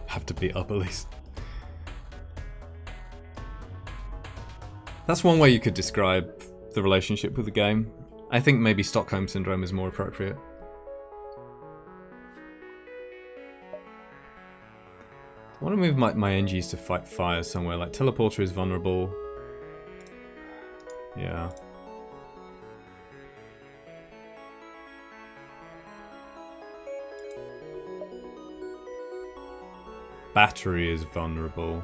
Have to be up at least. That's one way you could describe the relationship with the game. I think maybe Stockholm Syndrome is more appropriate. I want to move my NGs to fight fire somewhere, like Teleporter is vulnerable. Yeah. Battery is vulnerable.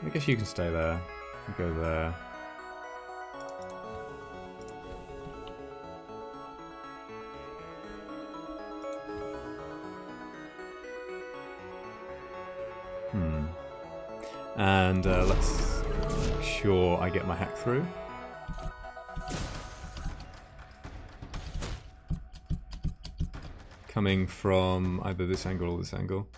I guess you can stay there. Go there. And let's make sure I get my hack through. Coming from either this angle or this angle.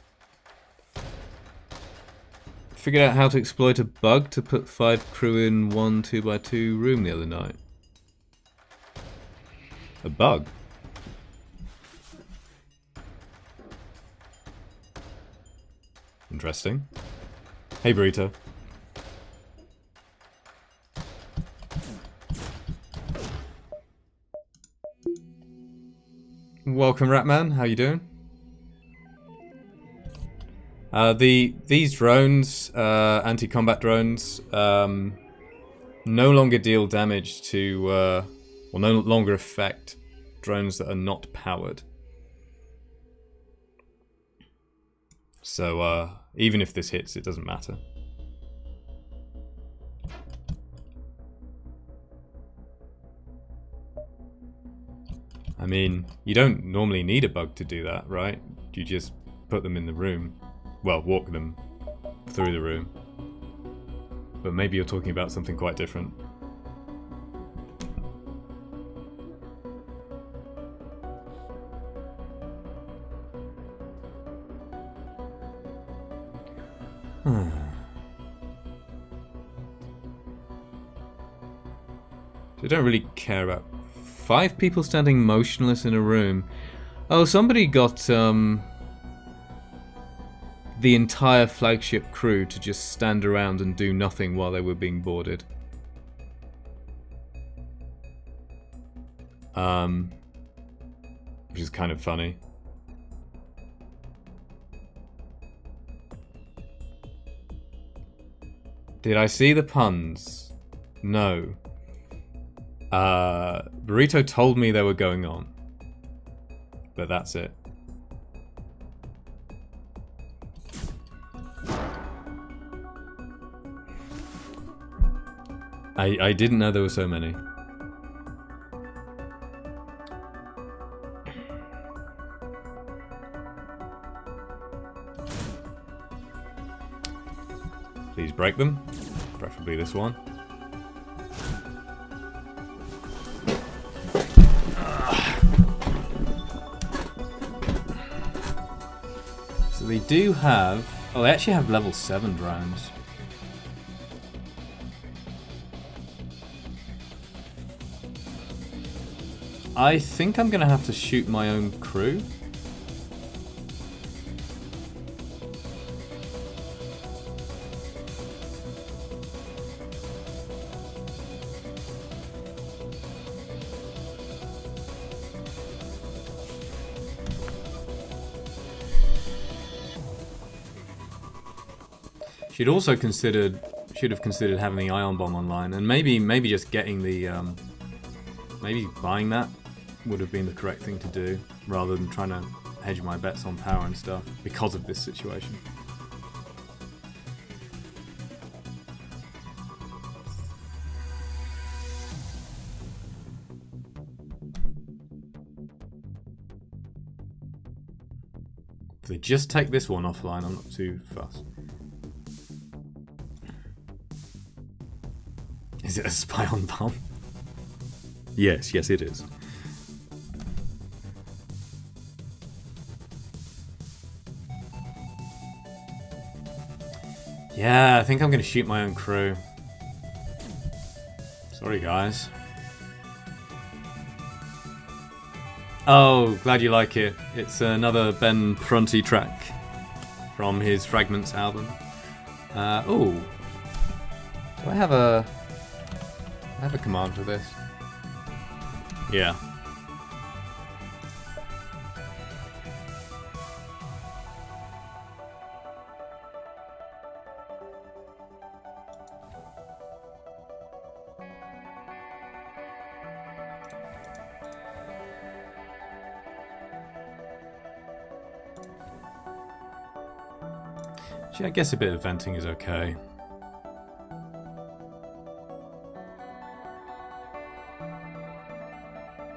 Figured out how to exploit a bug to put 5 crew in one 2x2 room the other night. A bug? Interesting. Hey, Burrito. Welcome, Ratman. How you doing? These drones, anti-combat drones, no longer deal damage to, or no longer affect drones that are not powered. So, even if this hits, it doesn't matter. I mean, you don't normally need a bug to do that, right? You just put them in the room. Well, walk them through the room. But maybe you're talking about something quite different. They don't really care about 5 people standing motionless in a room. Oh, somebody got the entire flagship crew to just stand around and do nothing while they were being boarded. Which is kind of funny. Did I see the puns? No. Burrito told me they were going on. But that's it. I didn't know there were so many. Please break them. Preferably this one. So they do have... Oh, they actually have level 7 drones. I think I'm gonna have to shoot my own crew. Should have considered having the ion bomb online, and maybe just getting the maybe buying that would have been the correct thing to do, rather than trying to hedge my bets on power and stuff because of this situation. If they just take this one offline, I'm not too fussed. Is it a spy-on bomb? Yes, it is. Yeah, I think I'm gonna shoot my own crew. Sorry, guys. Oh, glad you like it. It's another Ben Prunty track from his Fragments album. Oh, do I have a command for this? Yeah. I guess a bit of venting is okay.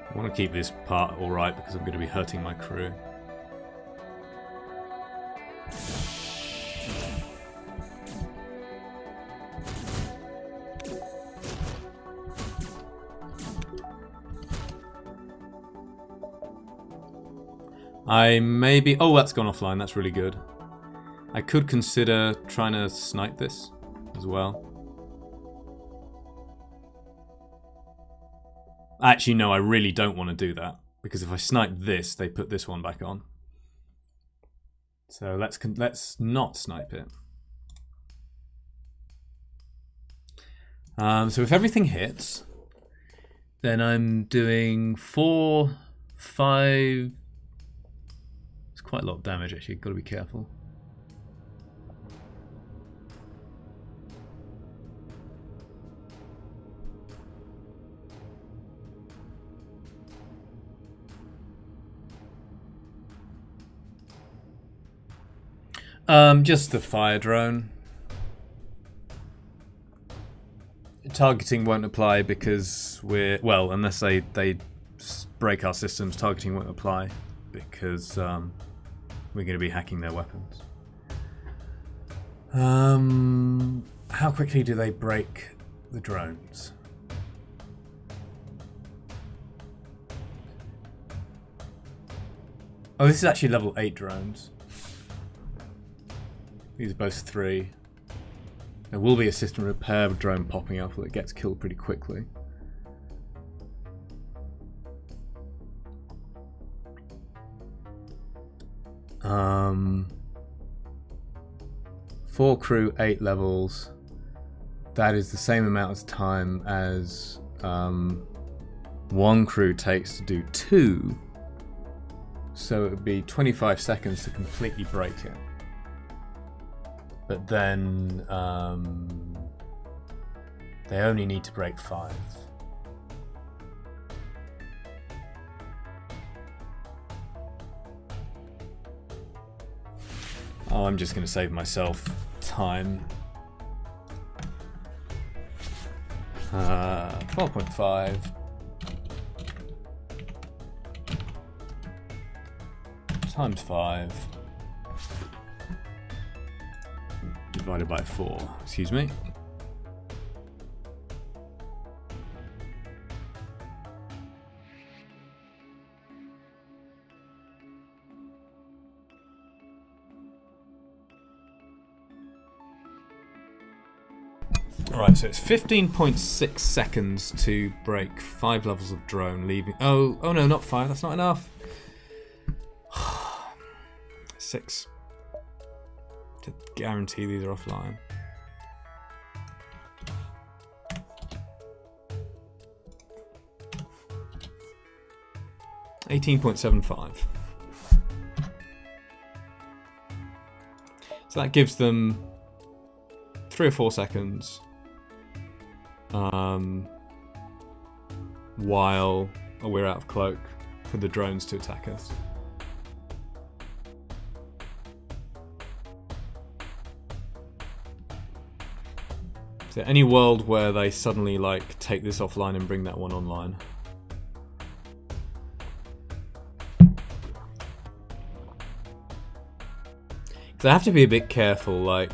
I want to keep this part alright because I'm going to be hurting my crew. I maybe... Oh, that's gone offline. That's really good. I could consider trying to snipe this as well. Actually, no, I really don't want to do that. Because if I snipe this, they put this one back on. So let's not snipe it. So if everything hits, then I'm doing 4, 5. It's quite a lot of damage actually. Got to be careful. Just the fire drone. Targeting won't apply because unless they break our systems, targeting won't apply because we're going to be hacking their weapons. How quickly do they break the drones? Oh, this is actually level 8 drones. These are both 3. There will be a system repair drone popping up that gets killed pretty quickly. Four crew, 8 levels. That is the same amount of time as one crew takes to do 2. So it would be 25 seconds to completely break it. But then they only need to break 5. Oh, I'm just going to save myself time. 12.5 times 5 divided by 4. Excuse me. Alright, so it's 15.6 seconds to break 5 levels of drone, leaving... Oh no, not 5, that's not enough. 6. To guarantee these are offline. $18.75. So that gives them 3 or 4 seconds while we're out of cloak for the drones to attack us. So any world where they suddenly like take this offline and bring that one online. So I have to be a bit careful, like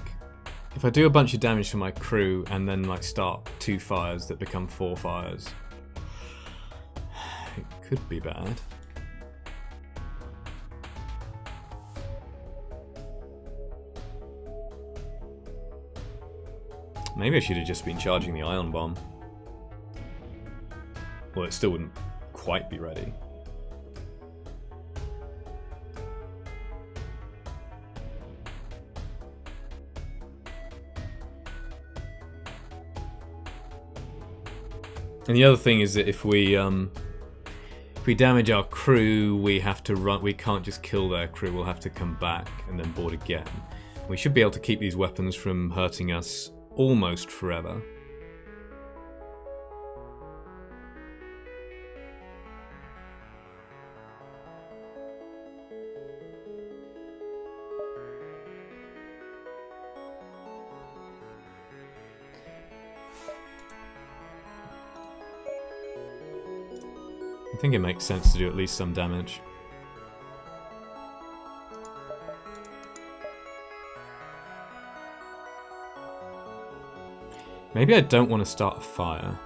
if I do a bunch of damage to my crew and then like start 2 fires that become 4 fires, it could be bad. Maybe I should have just been charging the ion bomb. Well, it still wouldn't quite be ready. And the other thing is that if we damage our crew, we have to run. We can't just kill their crew. We'll have to come back and then board again. We should be able to keep these weapons from hurting us almost forever. I think it makes sense to do at least some damage. Maybe I don't want to start a fire.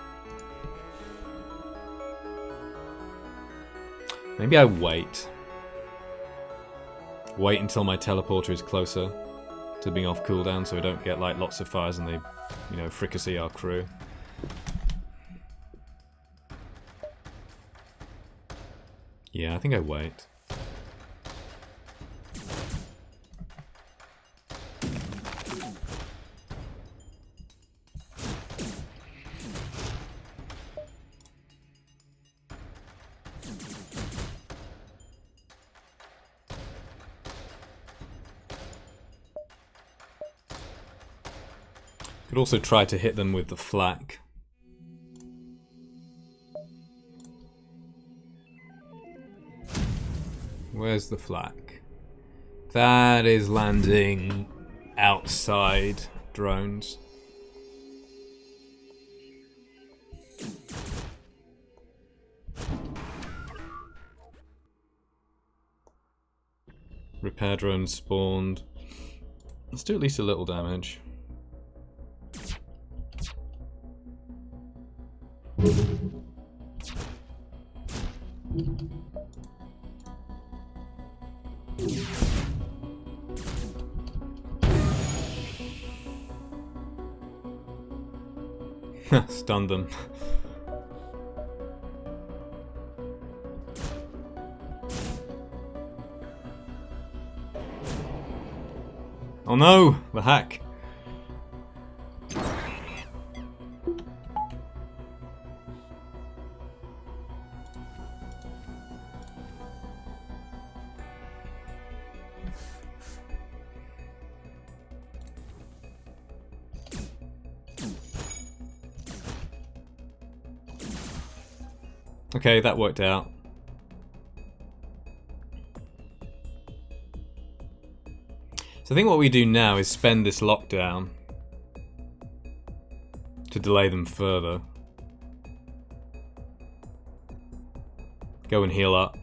Maybe I wait. Wait until my teleporter is closer to being off cooldown so we don't get like lots of fires and they, you know, fricassee our crew. Yeah, I think I wait. Could also try to hit them with the flak. Where's the flak? That is landing outside drones. Repair drone spawned. Let's do at least a little damage. Stunned them. Oh no! The hack! Okay, that worked out. So I think what we do now is spend this lockdown to delay them further. Go and heal up.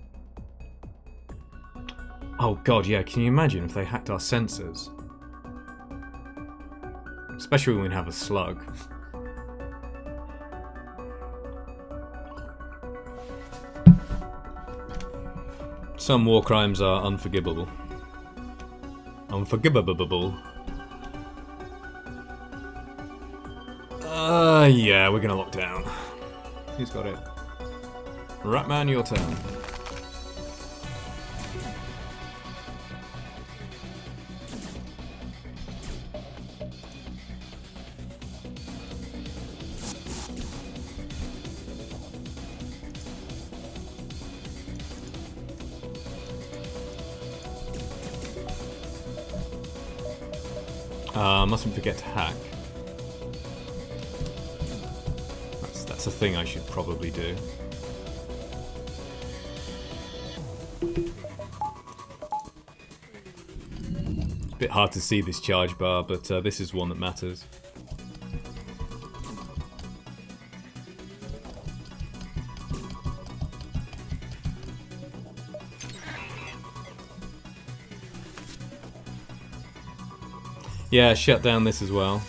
Oh god, yeah, can you imagine if they hacked our sensors? Especially when we have a slug. Some war crimes are unforgivable. Unforgivable. Yeah, we're gonna lock down. Who's got it? Ratman, your turn. Mustn't forget to hack. That's a thing I should probably do. It's a bit hard to see this charge bar, but this is one that matters. Yeah, shut down this as well.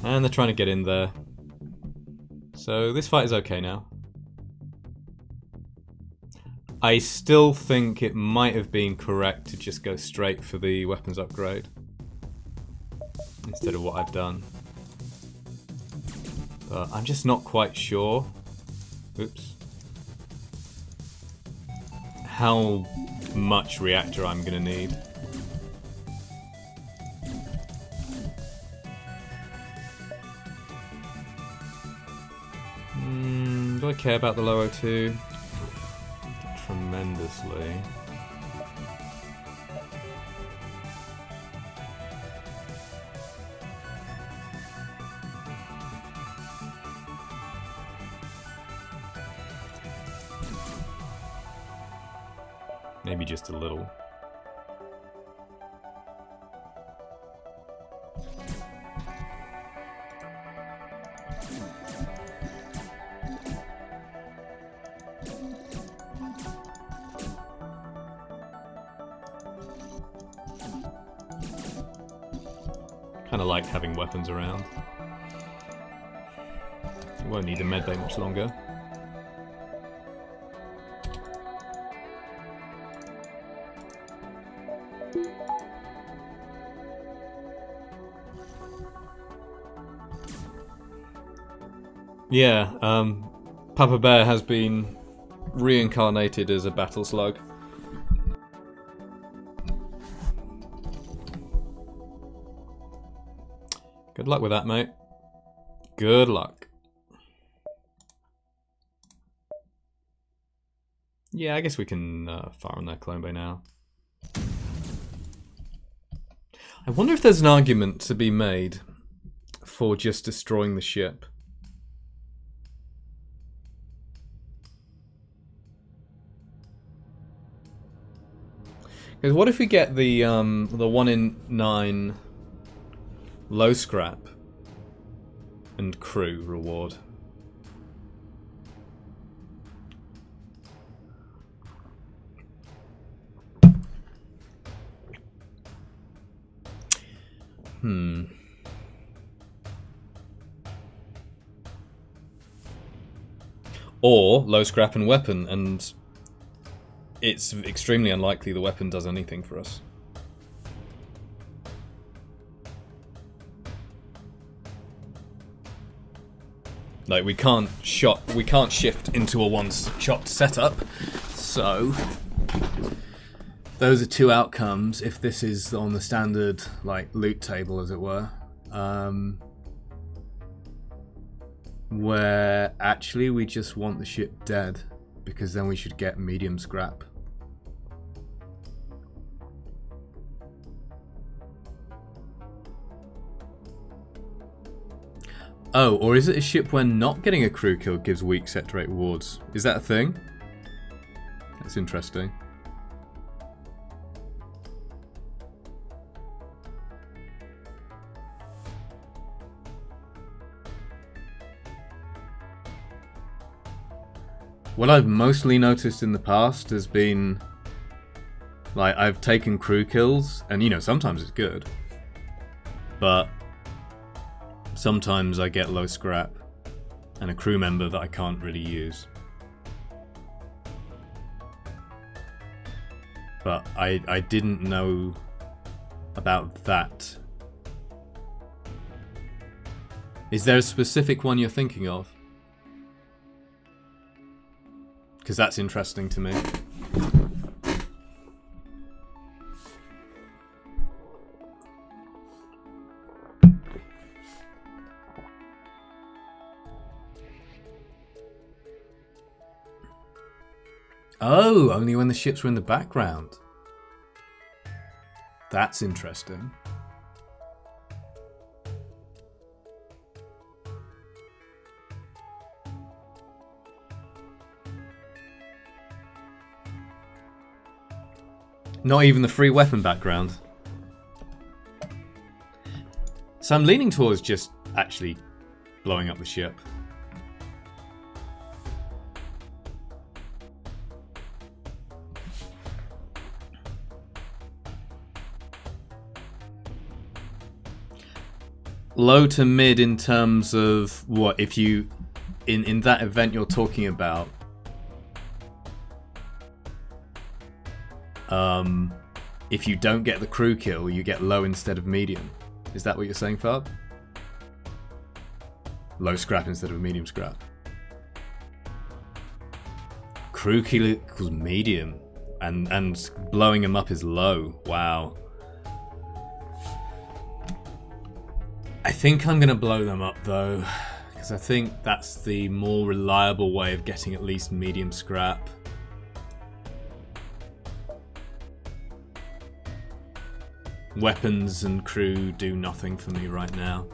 And they're trying to get in there. So this fight is okay now. I still think it might have been correct to just go straight for the weapons upgrade instead of what I've done. But I'm just not quite sure. Oops. How much reactor I'm gonna need. Do I care about the low O2? Tremendously. Maybe just a little. Kinda like having weapons around. You won't need a medbay much longer. Yeah, Papa Bear has been reincarnated as a battle slug. Good luck with that, mate. Good luck. Yeah, I guess we can fire on their clone bay now. I wonder if there's an argument to be made for just destroying the ship. Because what if we get the 1 in 9 low scrap and crew reward? Or low scrap and weapon, and it's extremely unlikely the weapon does anything for us. Like we can't shift into a one-shot setup, so those are two outcomes if this is on the standard like loot table, as it were. Where actually we just want the ship dead, because then we should get medium scrap. Oh, or is it a ship where not getting a crew kill gives weak sector rate rewards? Is that a thing? That's interesting. What I've mostly noticed in the past has been, like, I've taken crew kills, and you know, sometimes it's good, but sometimes I get low scrap and a crew member that I can't really use. But I didn't know about that. Is there a specific one you're thinking of? Because that's interesting to me. Oh, only when the ships were in the background. That's interesting. Not even the free weapon background. So I'm leaning towards just actually blowing up the ship. Low to mid in terms of what, if you, in that event you're talking about, if you don't get the crew kill, you get low instead of medium. Is that what you're saying, Fab? Low scrap instead of medium scrap. Crew kill equals medium, and blowing him up is low. Wow. I think I'm gonna blow them up though, because I think that's the more reliable way of getting at least medium scrap. Weapons and crew do nothing for me right now.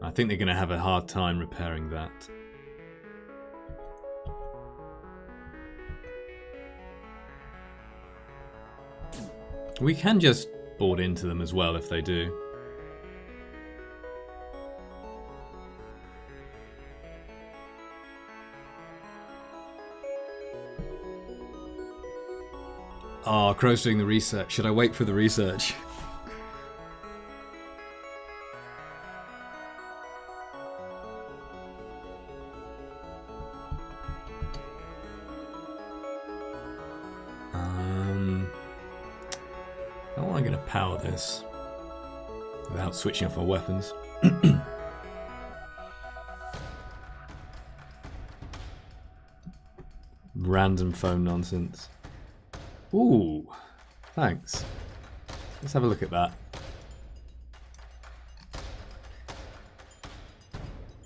I think they're going to have a hard time repairing that. We can just board into them as well if they do. Oh, Crow's doing the research. Should I wait for the research? How am I going to power this without switching off our weapons? Random phone nonsense. Ooh, thanks. Let's have a look at that.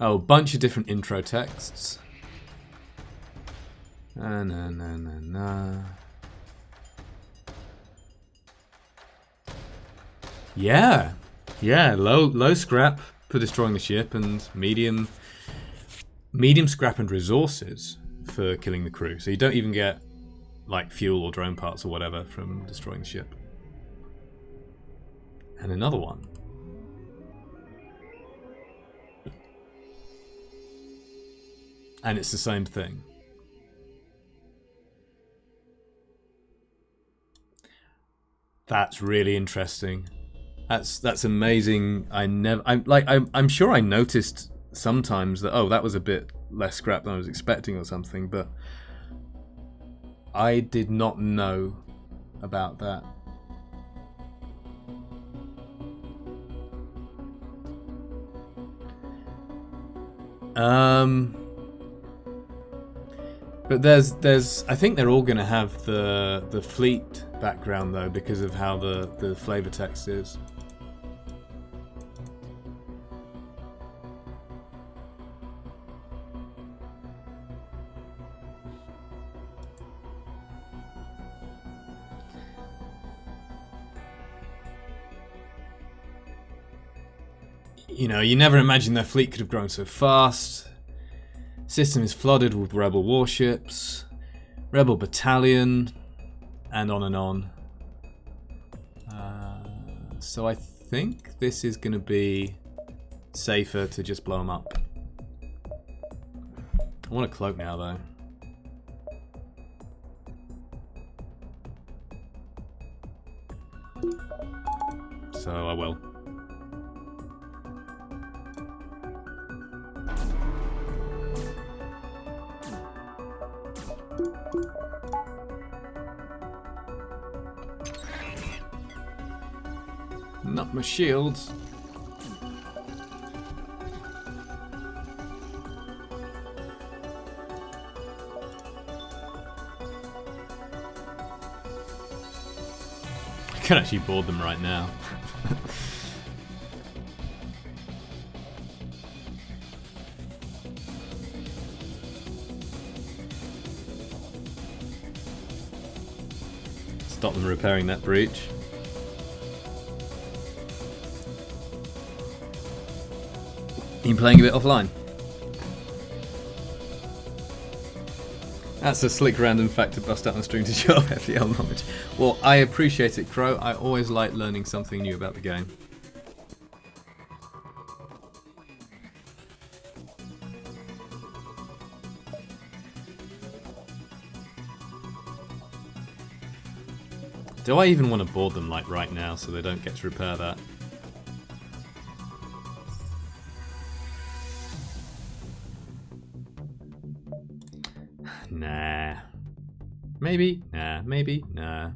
Oh, a bunch of different intro texts. Yeah. Yeah, low scrap for destroying the ship and medium scrap and resources for killing the crew. So you don't even get like fuel or drone parts or whatever from destroying the ship. And another one. And it's the same thing. That's really interesting. That's amazing. I'm sure I noticed sometimes that, oh, that was a bit less scrap than I was expecting or something, but I did not know about that. But there's I think they're all gonna have the fleet background though, because of how the flavor text is. You know, you never imagined their fleet could have grown so fast. System is flooded with rebel warships, rebel battalion, and on and on. So I think this is going to be safer to just blow them up. I want a cloak now, though. So I will. Not my shields. I can actually board them right now. Stop them repairing that breach. Been playing a bit offline. That's a slick random fact to bust out on the stream to show off FPL knowledge. Well, I appreciate it, Crow. I always like learning something new about the game. Do I even want to board them like right now so they don't get to repair that? Nah. Maybe. Nah. Maybe. Nah.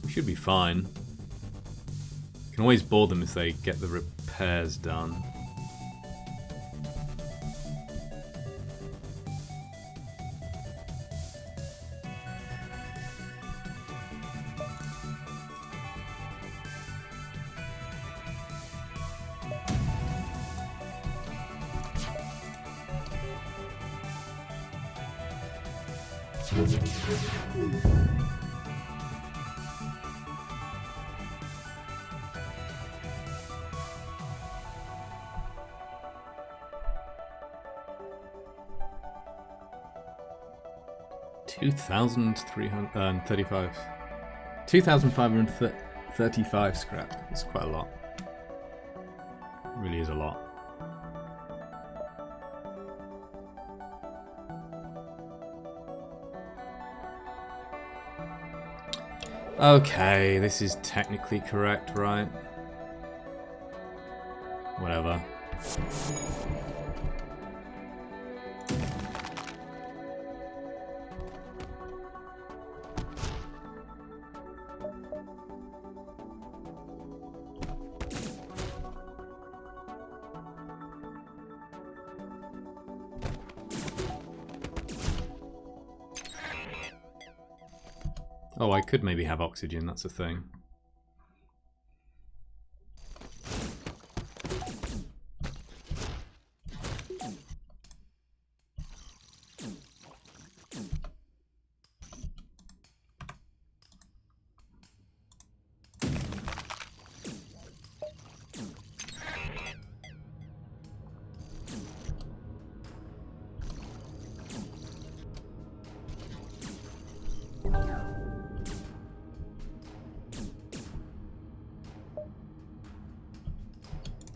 We should be fine. Can always board them if they get the repairs done. $2,335. 2,535 scrap. That's quite a lot. It really is a lot. Okay, this is technically correct, right? Whatever. Oh, I could maybe have oxygen, that's a thing.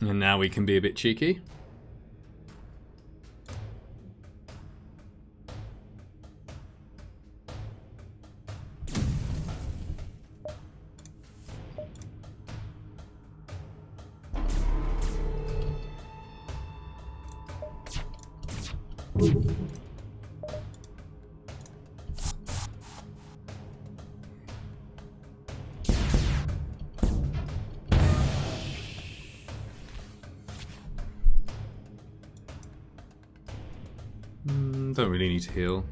And now we can be a bit cheeky. Don't really need to heal.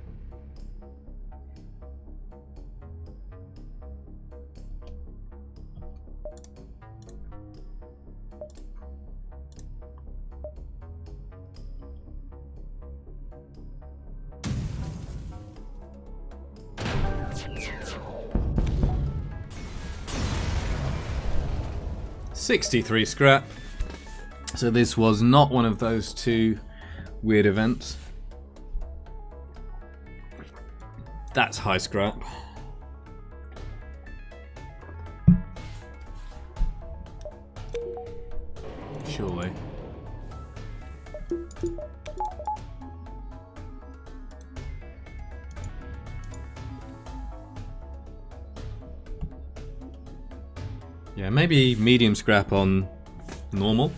$63 scrap. So this was not one of those two weird events. That's high scrap. Surely. Yeah, maybe medium scrap on normal.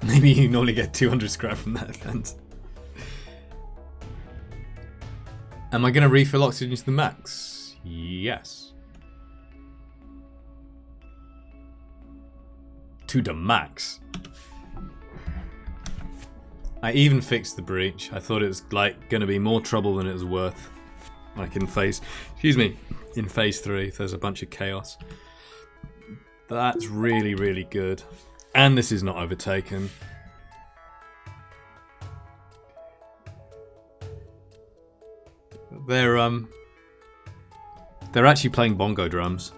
Maybe you normally get 200 scrap from that event. Am I going to refill oxygen to the max? Yes. To the max. I even fixed the breach. I thought it was like going to be more trouble than it was worth. Like in phase 3, there's a bunch of chaos. That's really, really good. And this is not overtaken. They're actually playing bongo drums.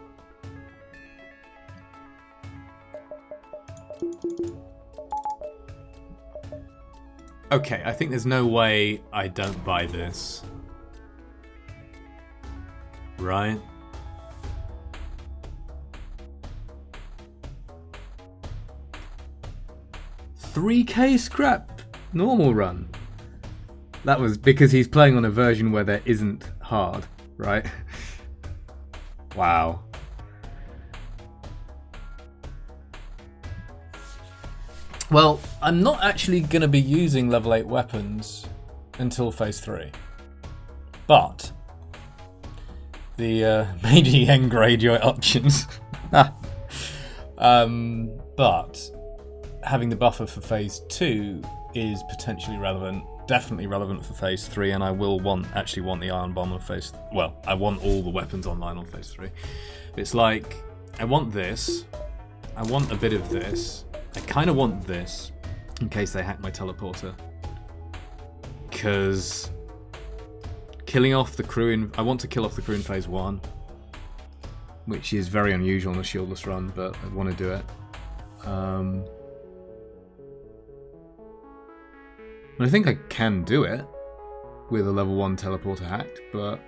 Okay, I think there's no way I don't buy this. Right? $3K scrap normal run. That was because he's playing on a version where there isn't hard, right? Wow. Well, I'm not actually going to be using level 8 weapons until phase 3. But the major yen Greyjoy options. But having the buffer for phase 2 is potentially relevant. Definitely relevant for phase 3, and I will actually want the iron bomb on phase. Well, I want all the weapons online on phase 3. It's like I want this. I want a bit of this. I kind of want this in case they hack my teleporter. Because killing off the crew I want to kill off the crew in phase 1, which is very unusual on a shieldless run, but I want to do it. I think I can do it with a level 1 teleporter hacked, but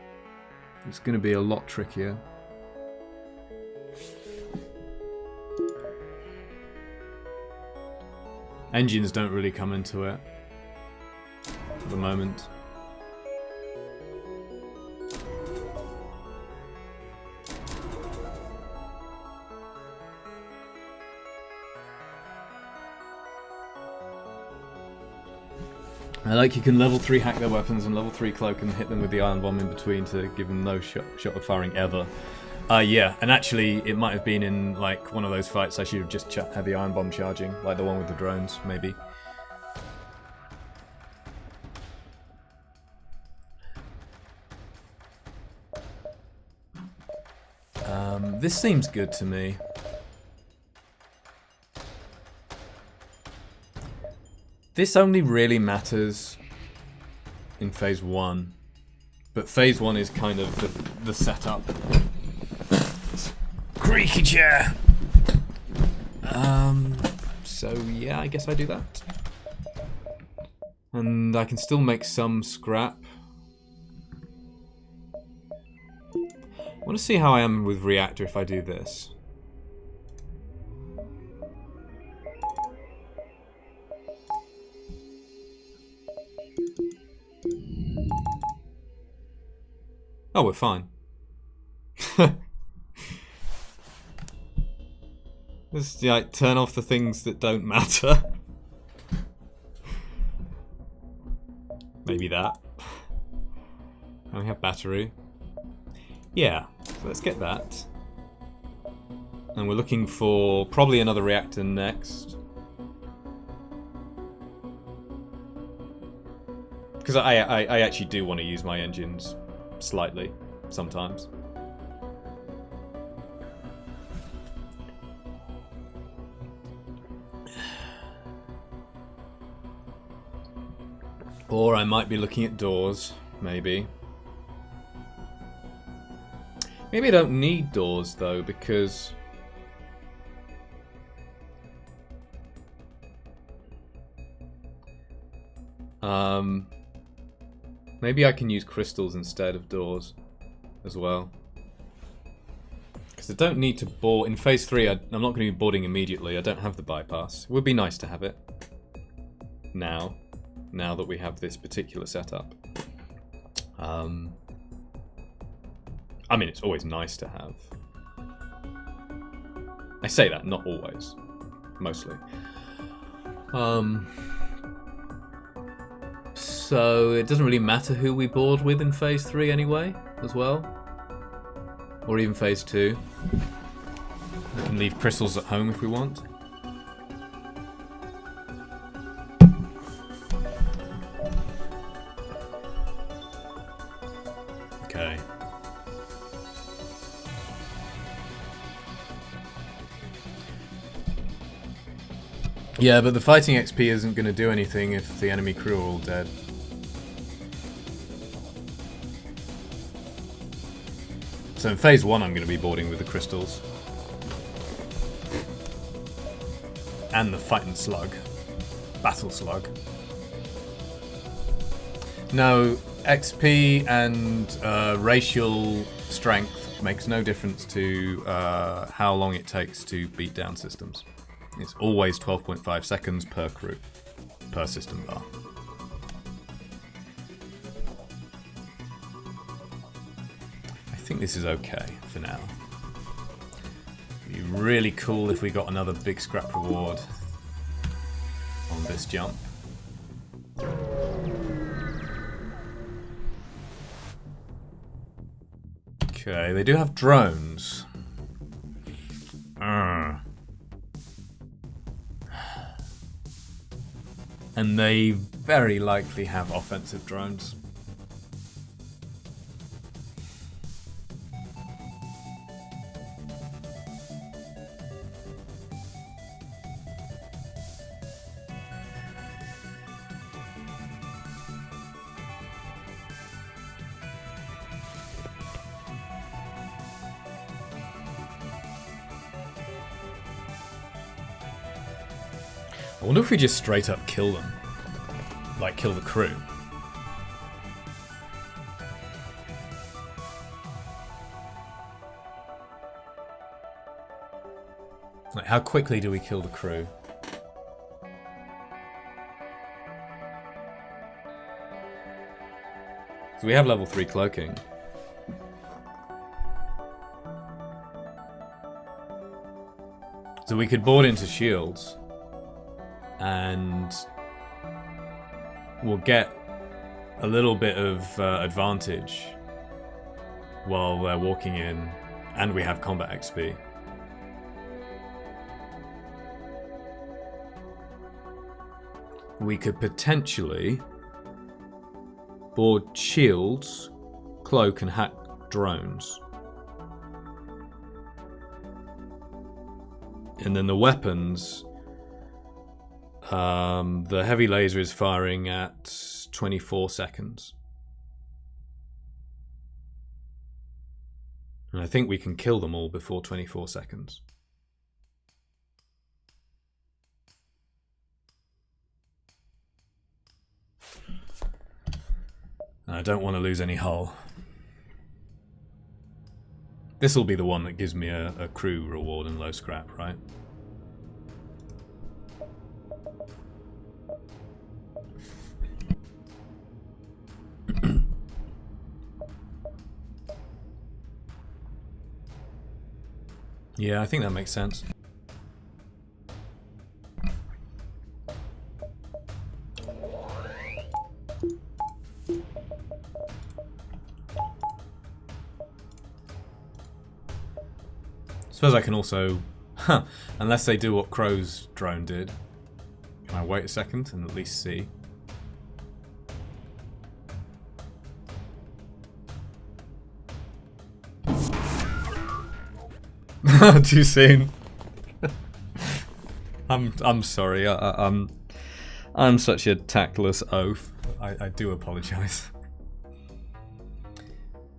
it's going to be a lot trickier. Engines don't really come into it at the moment. I like you can level 3 hack their weapons and level 3 cloak and hit them with the iron bomb in between to give them no shot of firing ever. Yeah, and actually it might have been in like one of those fights I should have just had the iron bomb charging, like the one with the drones, maybe. This seems good to me. This only really matters in phase 1. But phase 1 is kind of the setup. Creaky chair! So yeah, I guess I do that. And I can still make some scrap. I want to see how I am with reactor if I do this. Oh, we're fine. Just like turn off the things that don't matter. Maybe that. And we have battery. Yeah, so let's get that. And we're looking for probably another reactor next. Because I actually do want to use my engines slightly sometimes. Or I might be looking at doors, maybe. Maybe I don't need doors though, because maybe I can use crystals instead of doors as well. Because I don't need to board in phase 3. I'm not going to be boarding immediately. I don't have the bypass. It would be nice to have it now that we have this particular setup. I mean, it's always nice to have. I say that, not always. Mostly. So it doesn't really matter who we board with in phase 3 anyway, as well. Or even phase 2. We can leave crystals at home if we want. Okay. Yeah, but the fighting XP isn't going to do anything if the enemy crew are all dead. So in phase 1 I'm going to be boarding with the crystals. And the fighting slug. Battle slug. No, XP and racial strength makes no difference to how long it takes to beat down systems. It's always 12.5 seconds per crew, per system bar. I think this is okay for now. It'd be really cool if we got another big scrap reward on this jump. Okay, they do have drones. And they very likely have offensive drones. I wonder if we just straight up kill them. Like, kill the crew. Like, how quickly do we kill the crew? So we have level 3 cloaking. So we could board into shields. And we'll get a little bit of advantage while they're walking in, and we have combat XP. We could potentially board shields, cloak, and hack drones. And then the weapons, the heavy laser is firing at 24 seconds. And I think we can kill them all before 24 seconds. And I don't want to lose any hull. This will be the one that gives me a crew reward and low scrap, right? Yeah, I think that makes sense. Suppose I can also... unless they do what Crow's drone did. Can I wait a second and at least see? Too soon. I'm sorry. I'm such a tactless oaf. I do apologise.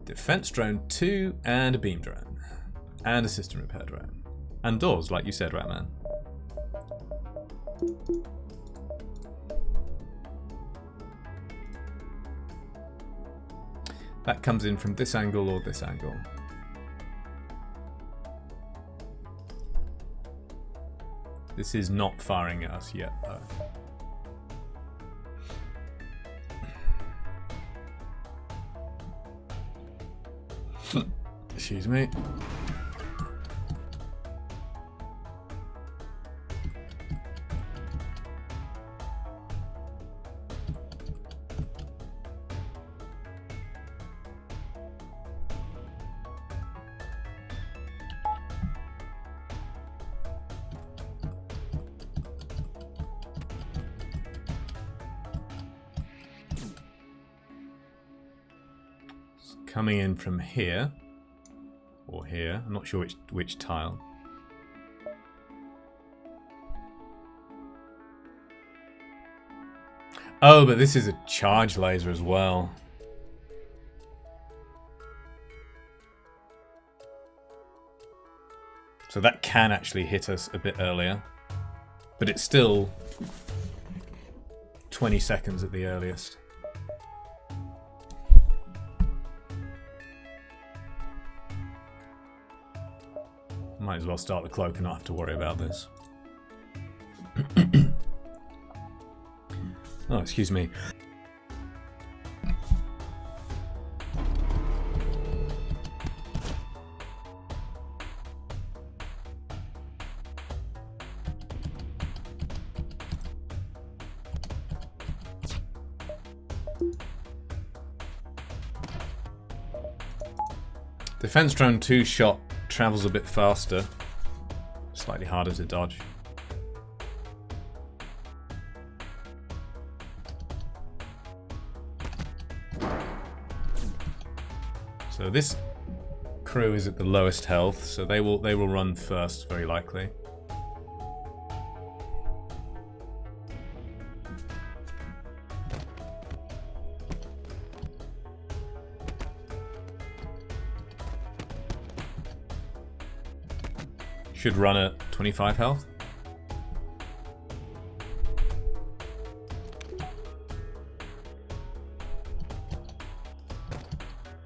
Defense drone 2 and a beam drone. And a system repair drone. And doors, like you said, Ratman. That comes in from this angle or this angle. This is not firing at us yet, though. Excuse me. Coming in from here, or here, I'm not sure which tile. Oh, but this is a charge laser as well. So that can actually hit us a bit earlier, but it's still 20 seconds at the earliest. Might as well start the cloak and not have to worry about this. Oh, excuse me. Defense drone 2 shot travels a bit faster, slightly harder to dodge. So this crew is at the lowest health, so they will run first, very likely. Should run at 25 health.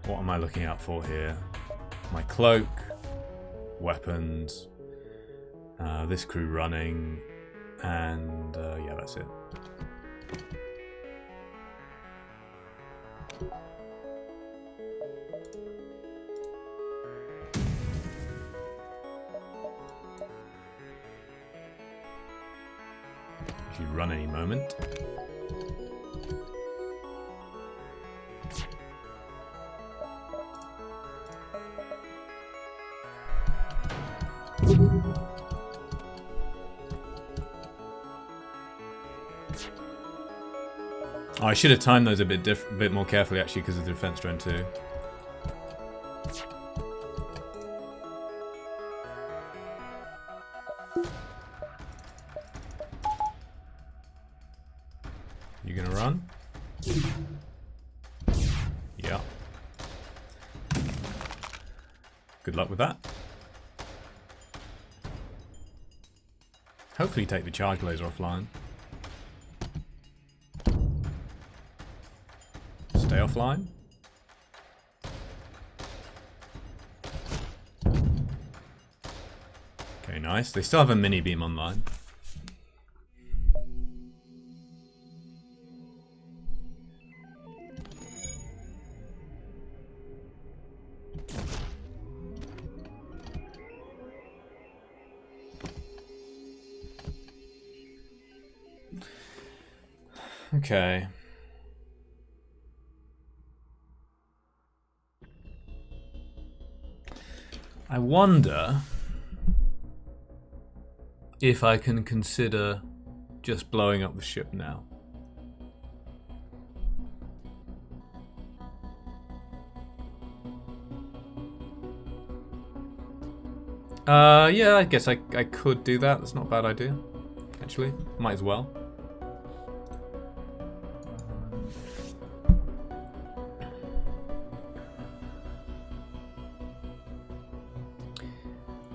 What am I looking out for here? My cloak, weapons, this crew running, and yeah, that's it. Run any moment. Oh, I should have timed those a bit more carefully actually because of the defense drone too. You gonna run? Yeah. Good luck with that. Hopefully take the charge laser offline. Stay offline. Okay, nice. They still have a mini beam online. Okay. I wonder if I can consider just blowing up the ship now. Yeah, I guess I could do that. That's not a bad idea. Actually, might as well.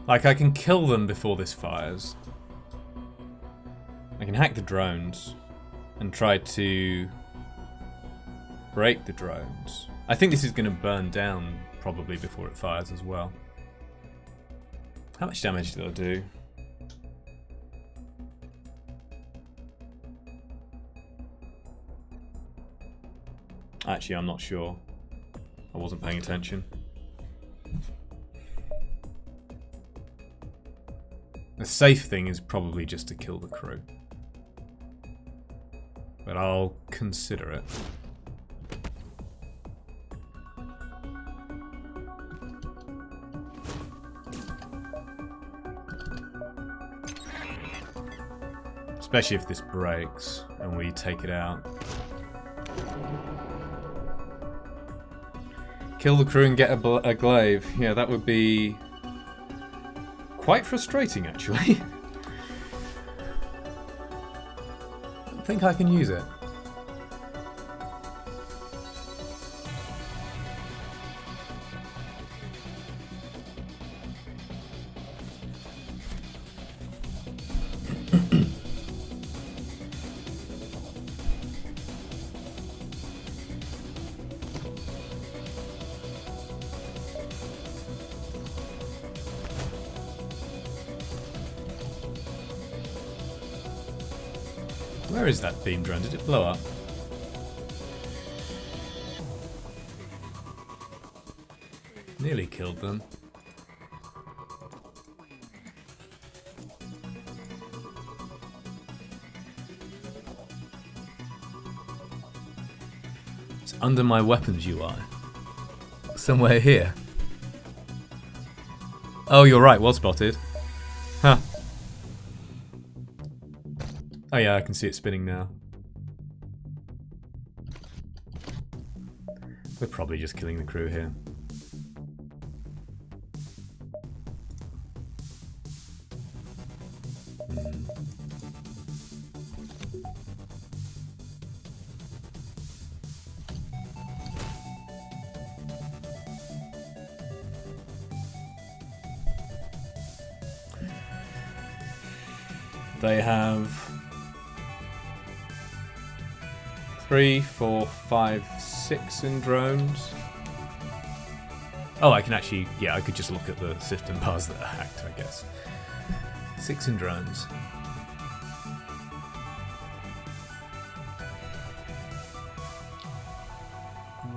Like, I can kill them before this fires. I can hack the drones and try to break the drones. I think this is going to burn down probably before it fires as well. How much damage did I do? Actually, I'm not sure. I wasn't paying attention. The safe thing is probably just to kill the crew. But I'll consider it. Especially if this breaks and we take it out. Kill the crew and get a glaive. Yeah, that would be quite frustrating, actually. I don't think I can use it. Where is that beam drone? Did it blow up? Nearly killed them. It's under my weapons UI. Somewhere here. Oh, you're right, well spotted. Huh. Oh yeah, I can see it spinning now. We're probably just killing the crew here. They have 3, 4, 5, 6 in drones. Oh, I can actually, yeah, I could just look at the system bars that are hacked, I guess. 6 in drones.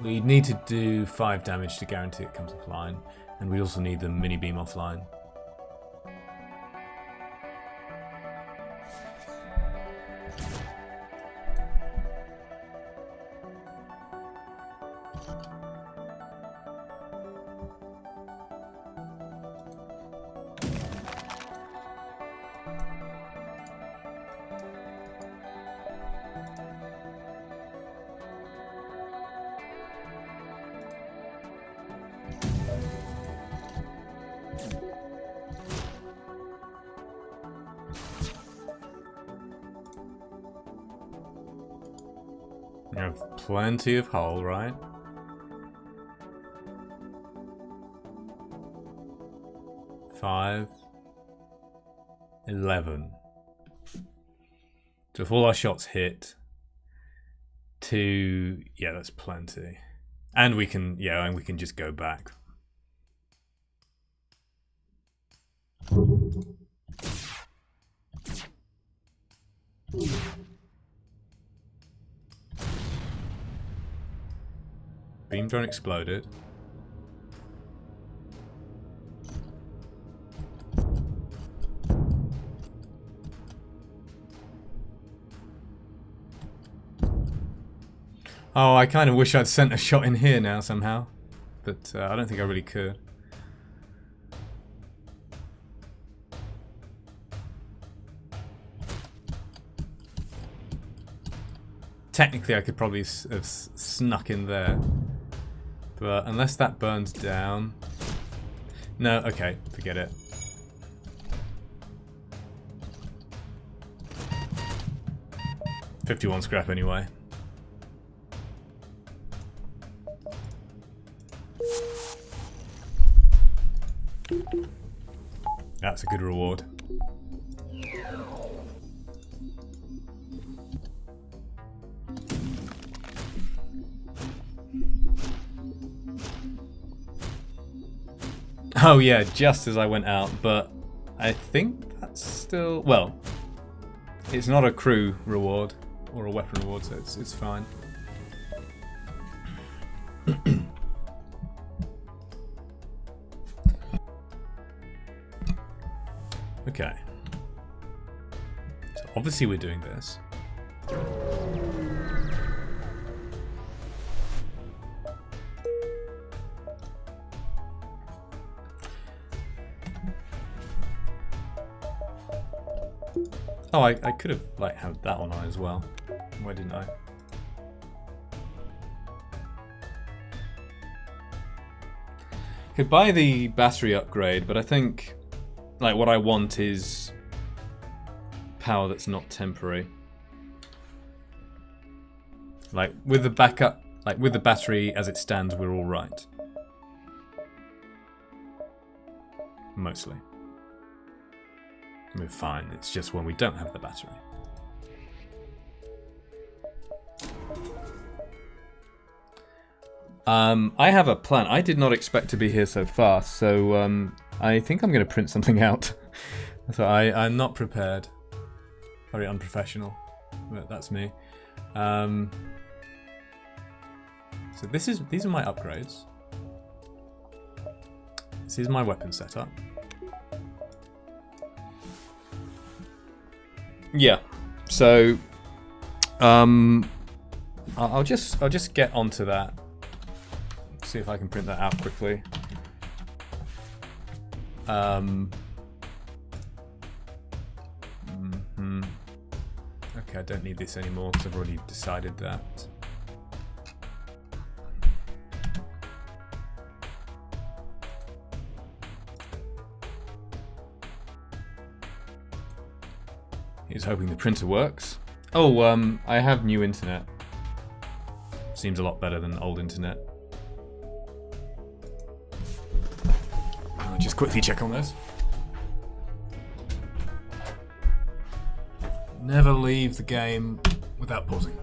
We need to do 5 damage to guarantee it comes offline, and we also need the mini beam offline. You have plenty of hull, right? Five. 11. So if all our shots hit, 2, yeah, that's plenty. And we can, yeah, and we can just go back. Beam drone exploded. Oh, I kind of wish I'd sent a shot in here now somehow, but I don't think I really could. Technically, I could probably have snuck in there, but unless that burns down... No, okay, forget it. $51 scrap anyway. That's a good reward. Oh yeah, just as I went out, but I think that's still... Well, it's not a crew reward or a weapon reward, so it's fine. Okay. So obviously we're doing this. Oh, I could have like had that one on as well. Why didn't I? Could buy the battery upgrade, but I think like what I want is power that's not temporary. Like with the backup, like with the battery as it stands, we're all right. Mostly. We're fine, it's just when we don't have the battery. I have a plan. I did not expect to be here so fast, so I think I'm going to print something out. So I'm not prepared. Very unprofessional, but that's me. So these are my upgrades. This is my weapon setup. Yeah. So I'll just get onto that. See if I can print that out quickly. Okay, I don't need this anymore because I've already decided that. He's hoping the printer works. Oh, I have new internet. Seems a lot better than old internet. I'll just quickly check on this. Never leave the game without pausing.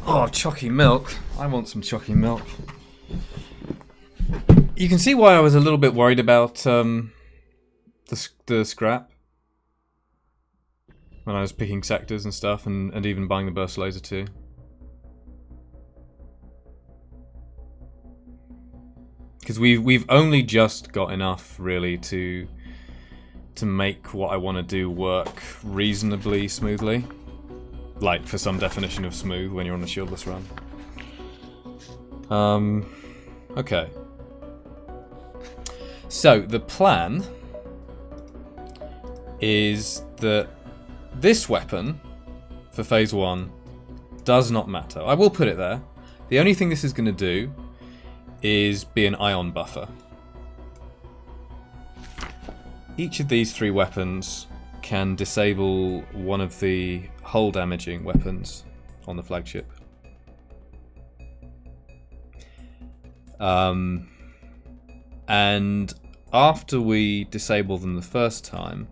Oh, chalky milk. I want some chalky milk. You can see why I was a little bit worried about the scrap when I was picking sectors and stuff, and even buying the burst laser too. Because we've only just got enough really to make what I want to do work reasonably smoothly. Like, for some definition of smooth when you're on a shieldless run. Okay. So, the plan is that this weapon, for Phase 1, does not matter. I will put it there. The only thing this is going to do is be an ion buffer. Each of these 3 weapons can disable one of the hull damaging weapons on the flagship. And after we disable them the first time,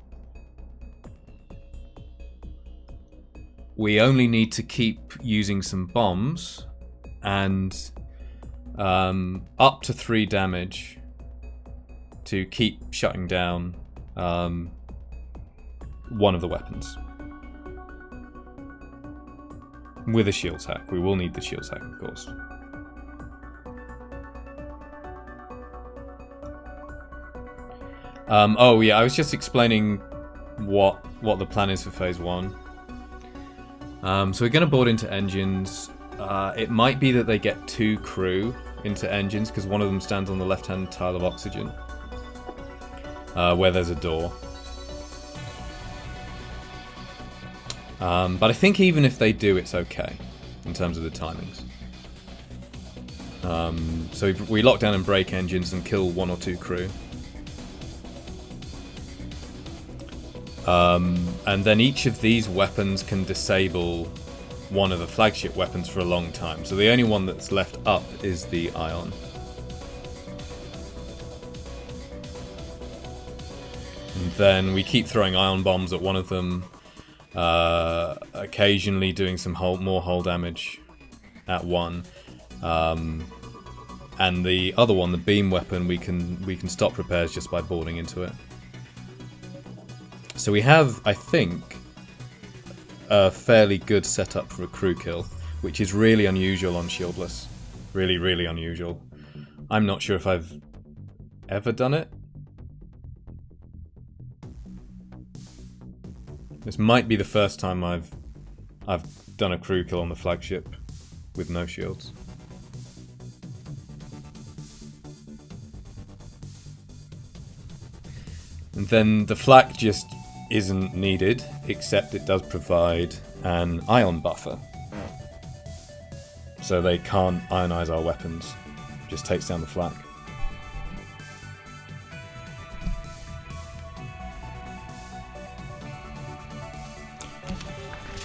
we only need to keep using some bombs and up to 3 damage to keep shutting down one of the weapons. With a shields hack. We will need the shields hack, of course. Oh yeah, I was just explaining what the plan is for Phase 1. So we're going to board into engines. It might be that they get 2 crew into engines, because one of them stands on the left-hand tile of oxygen, where there's a door. But I think even if they do, it's okay in terms of the timings. So we lock down and break engines and kill 1 or 2 crew. And then each of these weapons can disable one of the flagship weapons for a long time. So the only one that's left up is the ion. And then we keep throwing ion bombs at one of them, occasionally doing some more hull damage at one. And the other one, the beam weapon, we can stop repairs just by boarding into it. So we have, I think, a fairly good setup for a crew kill, which is really unusual on shieldless. Really, really unusual. I'm not sure if I've ever done it. This might be the first time I've done a crew kill on the flagship with no shields. And then the flak just isn't needed, except it does provide an ion buffer. So they can't ionize our weapons. Just takes down the flak.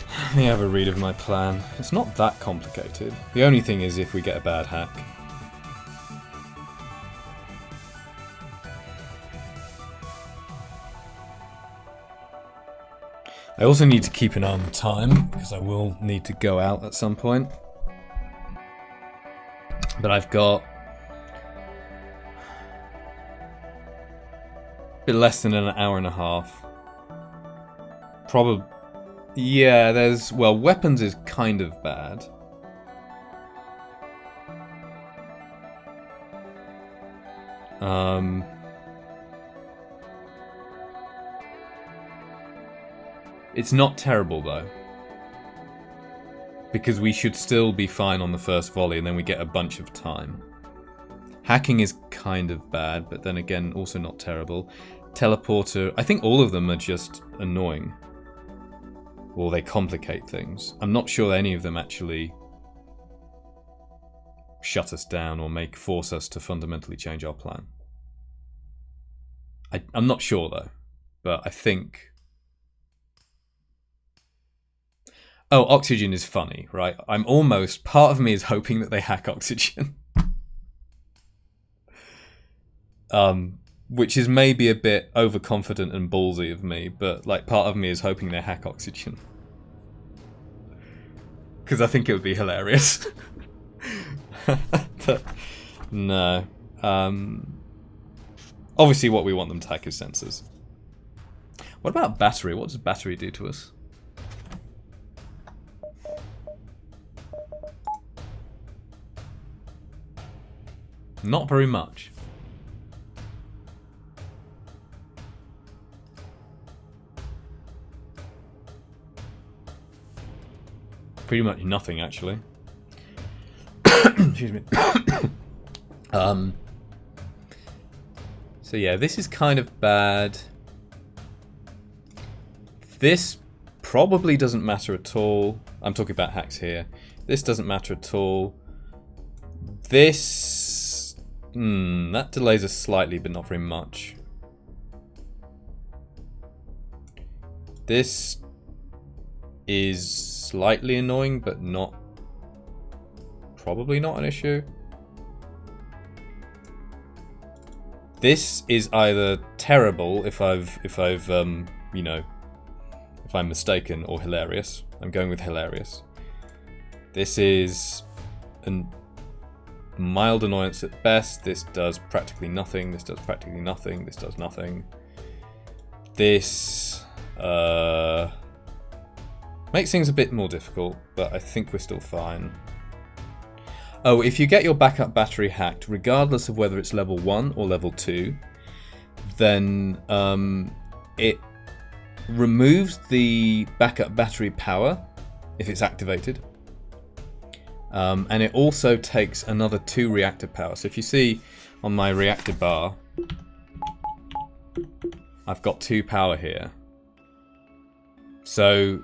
Let me have a read of my plan. It's not that complicated. The only thing is if we get a bad hack. I also need to keep an eye on the time, because I will need to go out at some point. But I've got a bit less than an hour and a half. Probably. Yeah, there's... Well, weapons is kind of bad. It's not terrible, though. Because we should still be fine on the first volley, and then we get a bunch of time. Hacking is kind of bad, but then again, also not terrible. Teleporter... I think all of them are just annoying. Or they complicate things. I'm not sure any of them actually shut us down or force us to fundamentally change our plan. I'm not sure, though. But I think... Oh, oxygen is funny, right? I'm almost... Part of me is hoping that they hack oxygen. Which is maybe a bit overconfident and ballsy of me, but like part of me is hoping they hack oxygen. because I think it would be hilarious. But no. Obviously what we want them to hack is sensors. What about battery? What does battery do to us? Not very much. Pretty much nothing, actually. Excuse me. So yeah, this is kind of bad. This probably doesn't matter at all. I'm talking about hacks here. This doesn't matter at all. This... that delays us slightly, but not very much. This is slightly annoying, but not... probably not an issue. This is either terrible if you know, if I'm mistaken, or hilarious. I'm going with hilarious. This is a mild annoyance at best. This does practically nothing. This does practically nothing. This does nothing. This makes things a bit more difficult, but I think we're still fine. Oh, if you get your backup battery hacked, regardless of whether it's level 1 or level 2, then it removes the backup battery power if it's activated. And it also takes another 2 reactor power. So if you see on my reactor bar, I've got 2 power here. So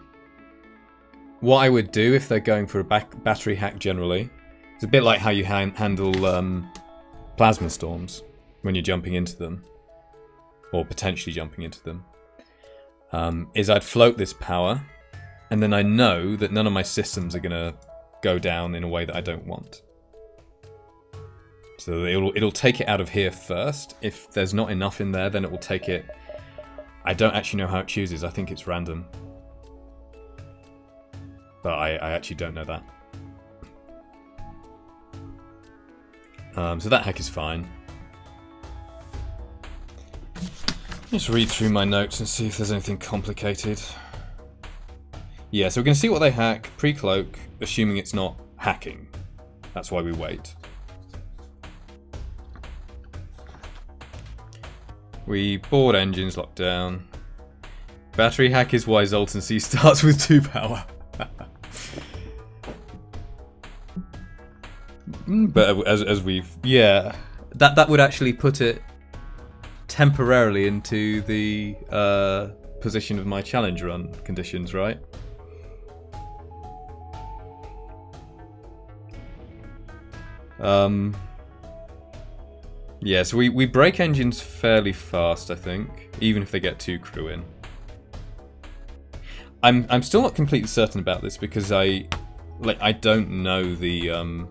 what I would do if they're going for a battery hack generally, it's a bit like how you handle plasma storms when you're jumping into them, or potentially jumping into them, is I'd float this power, and then I know that none of my systems are going to go down in a way that I don't want. So it'll take it out of here first. If there's not enough in there, then it will take it... I don't actually know how it chooses. I think it's random. But I actually don't know that. So that hack is fine. Just read through my notes and see if there's anything complicated. Yeah, so we're going to see what they hack, pre-cloak, assuming it's not hacking. That's why we wait. We board engines, locked down. Battery hack is why Zoltan C starts with 2 power. But as we've... yeah, that would actually put it temporarily into the position of my challenge run conditions, right? Yeah, so we break engines fairly fast, I think, even if they get 2 crew in. I'm still not completely certain about this because I don't know the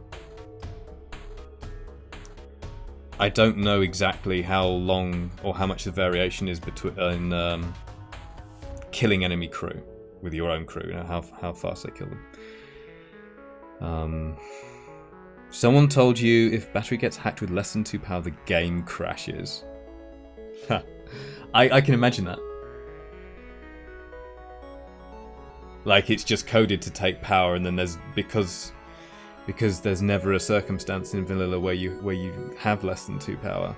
I don't know exactly how long or how much the variation is between killing enemy crew with your own crew. You know, how fast they kill them. Someone told you if battery gets hacked with less than 2 power, the game crashes. I can imagine that. Like, it's just coded to take power, and then there's because there's never a circumstance in vanilla where you have less than 2 power.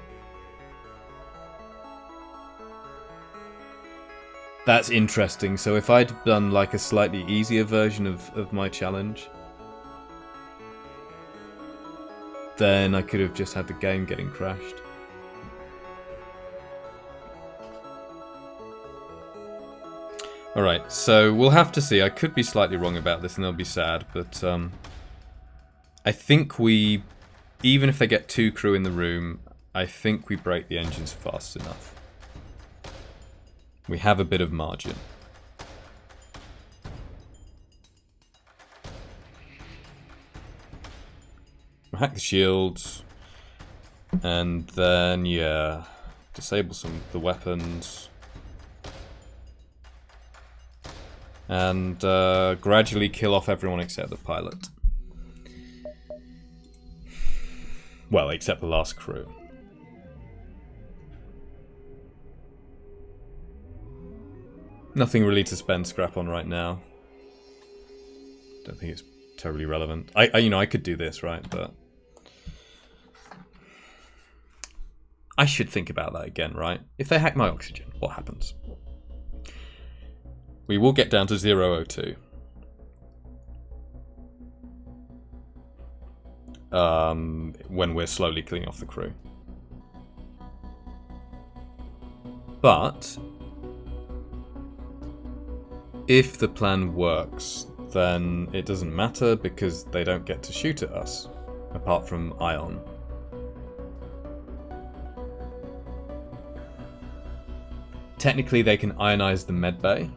That's interesting. So if I'd done like a slightly easier version of my challenge, then I could have just had the game getting crashed. Alright, so we'll have to see. I could be slightly wrong about this and they'll be sad, but I think we, even if they get 2 crew in the room, I think we break the engines fast enough. We have a bit of margin. We'll hack the shields, and then, yeah, disable some of the weapons. And gradually kill off everyone except the pilot. Well, except the last crew. Nothing really to spend scrap on right now. Don't think it's terribly relevant. I could do this, right? But I should think about that again, right? If they hack my oxygen, what happens? We will get down to 002. When we're slowly cleaning off the crew. But if the plan works, then it doesn't matter because they don't get to shoot at us, apart from Ion. Technically they can ionize the medbay,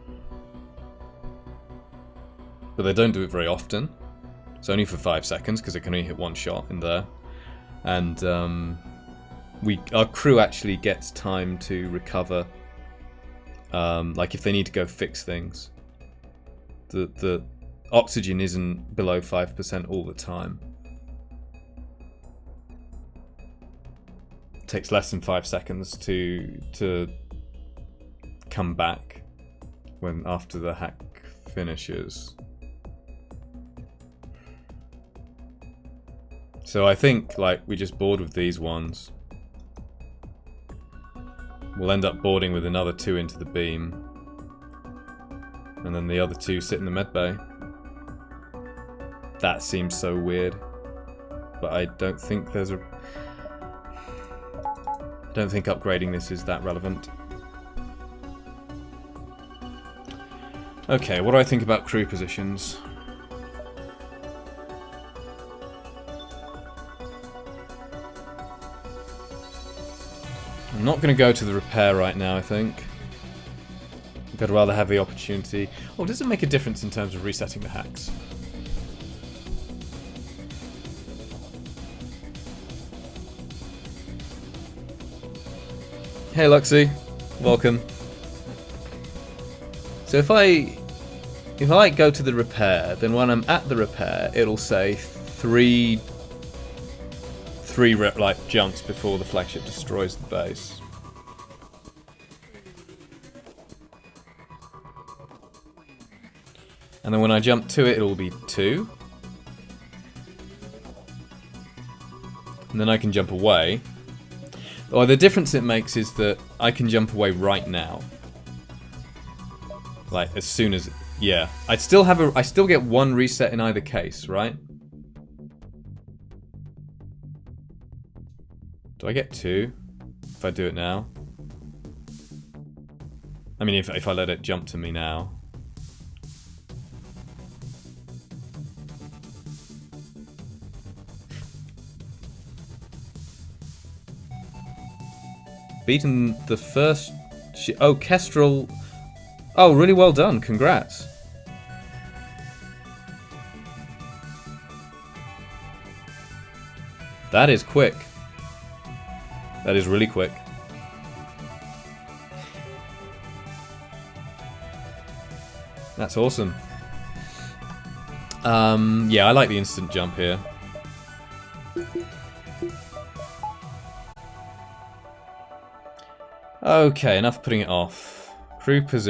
but they don't do it very often. It's only for 5 seconds because it can only hit one shot in there. And our crew actually gets time to recover, like if they need to go fix things. The oxygen isn't below 5% all the time. It takes less than 5 seconds to come back when after the hack finishes. So I think like we just board with these ones. We'll end up boarding with another 2 into the beam. And then the other 2 sit in the medbay. That seems so weird. But I don't think there's a... I don't think upgrading this is that relevant. Okay, what do I think about crew positions? I'm not going to go to the repair right now, I think. I'd rather have the opportunity. Oh, does it make a difference in terms of resetting the hacks? Hey Luxy, welcome. So if I like go to the repair, then when I'm at the repair, it'll say three like jumps before the flagship destroys the base. And then when I jump to it, it'll be 2. And then I can jump away. Oh, the difference it makes is that I can jump away right now. Like as soon as, yeah. I still get 1 reset in either case, right? Do I get 2 if I do it now? I mean, if I let it jump to me now. Beaten the first... Oh, Kestrel... Oh, really well done. Congrats. That is quick. That is really quick. That's awesome. Yeah, I like the instant jump here. Okay, enough putting it off. Crew position.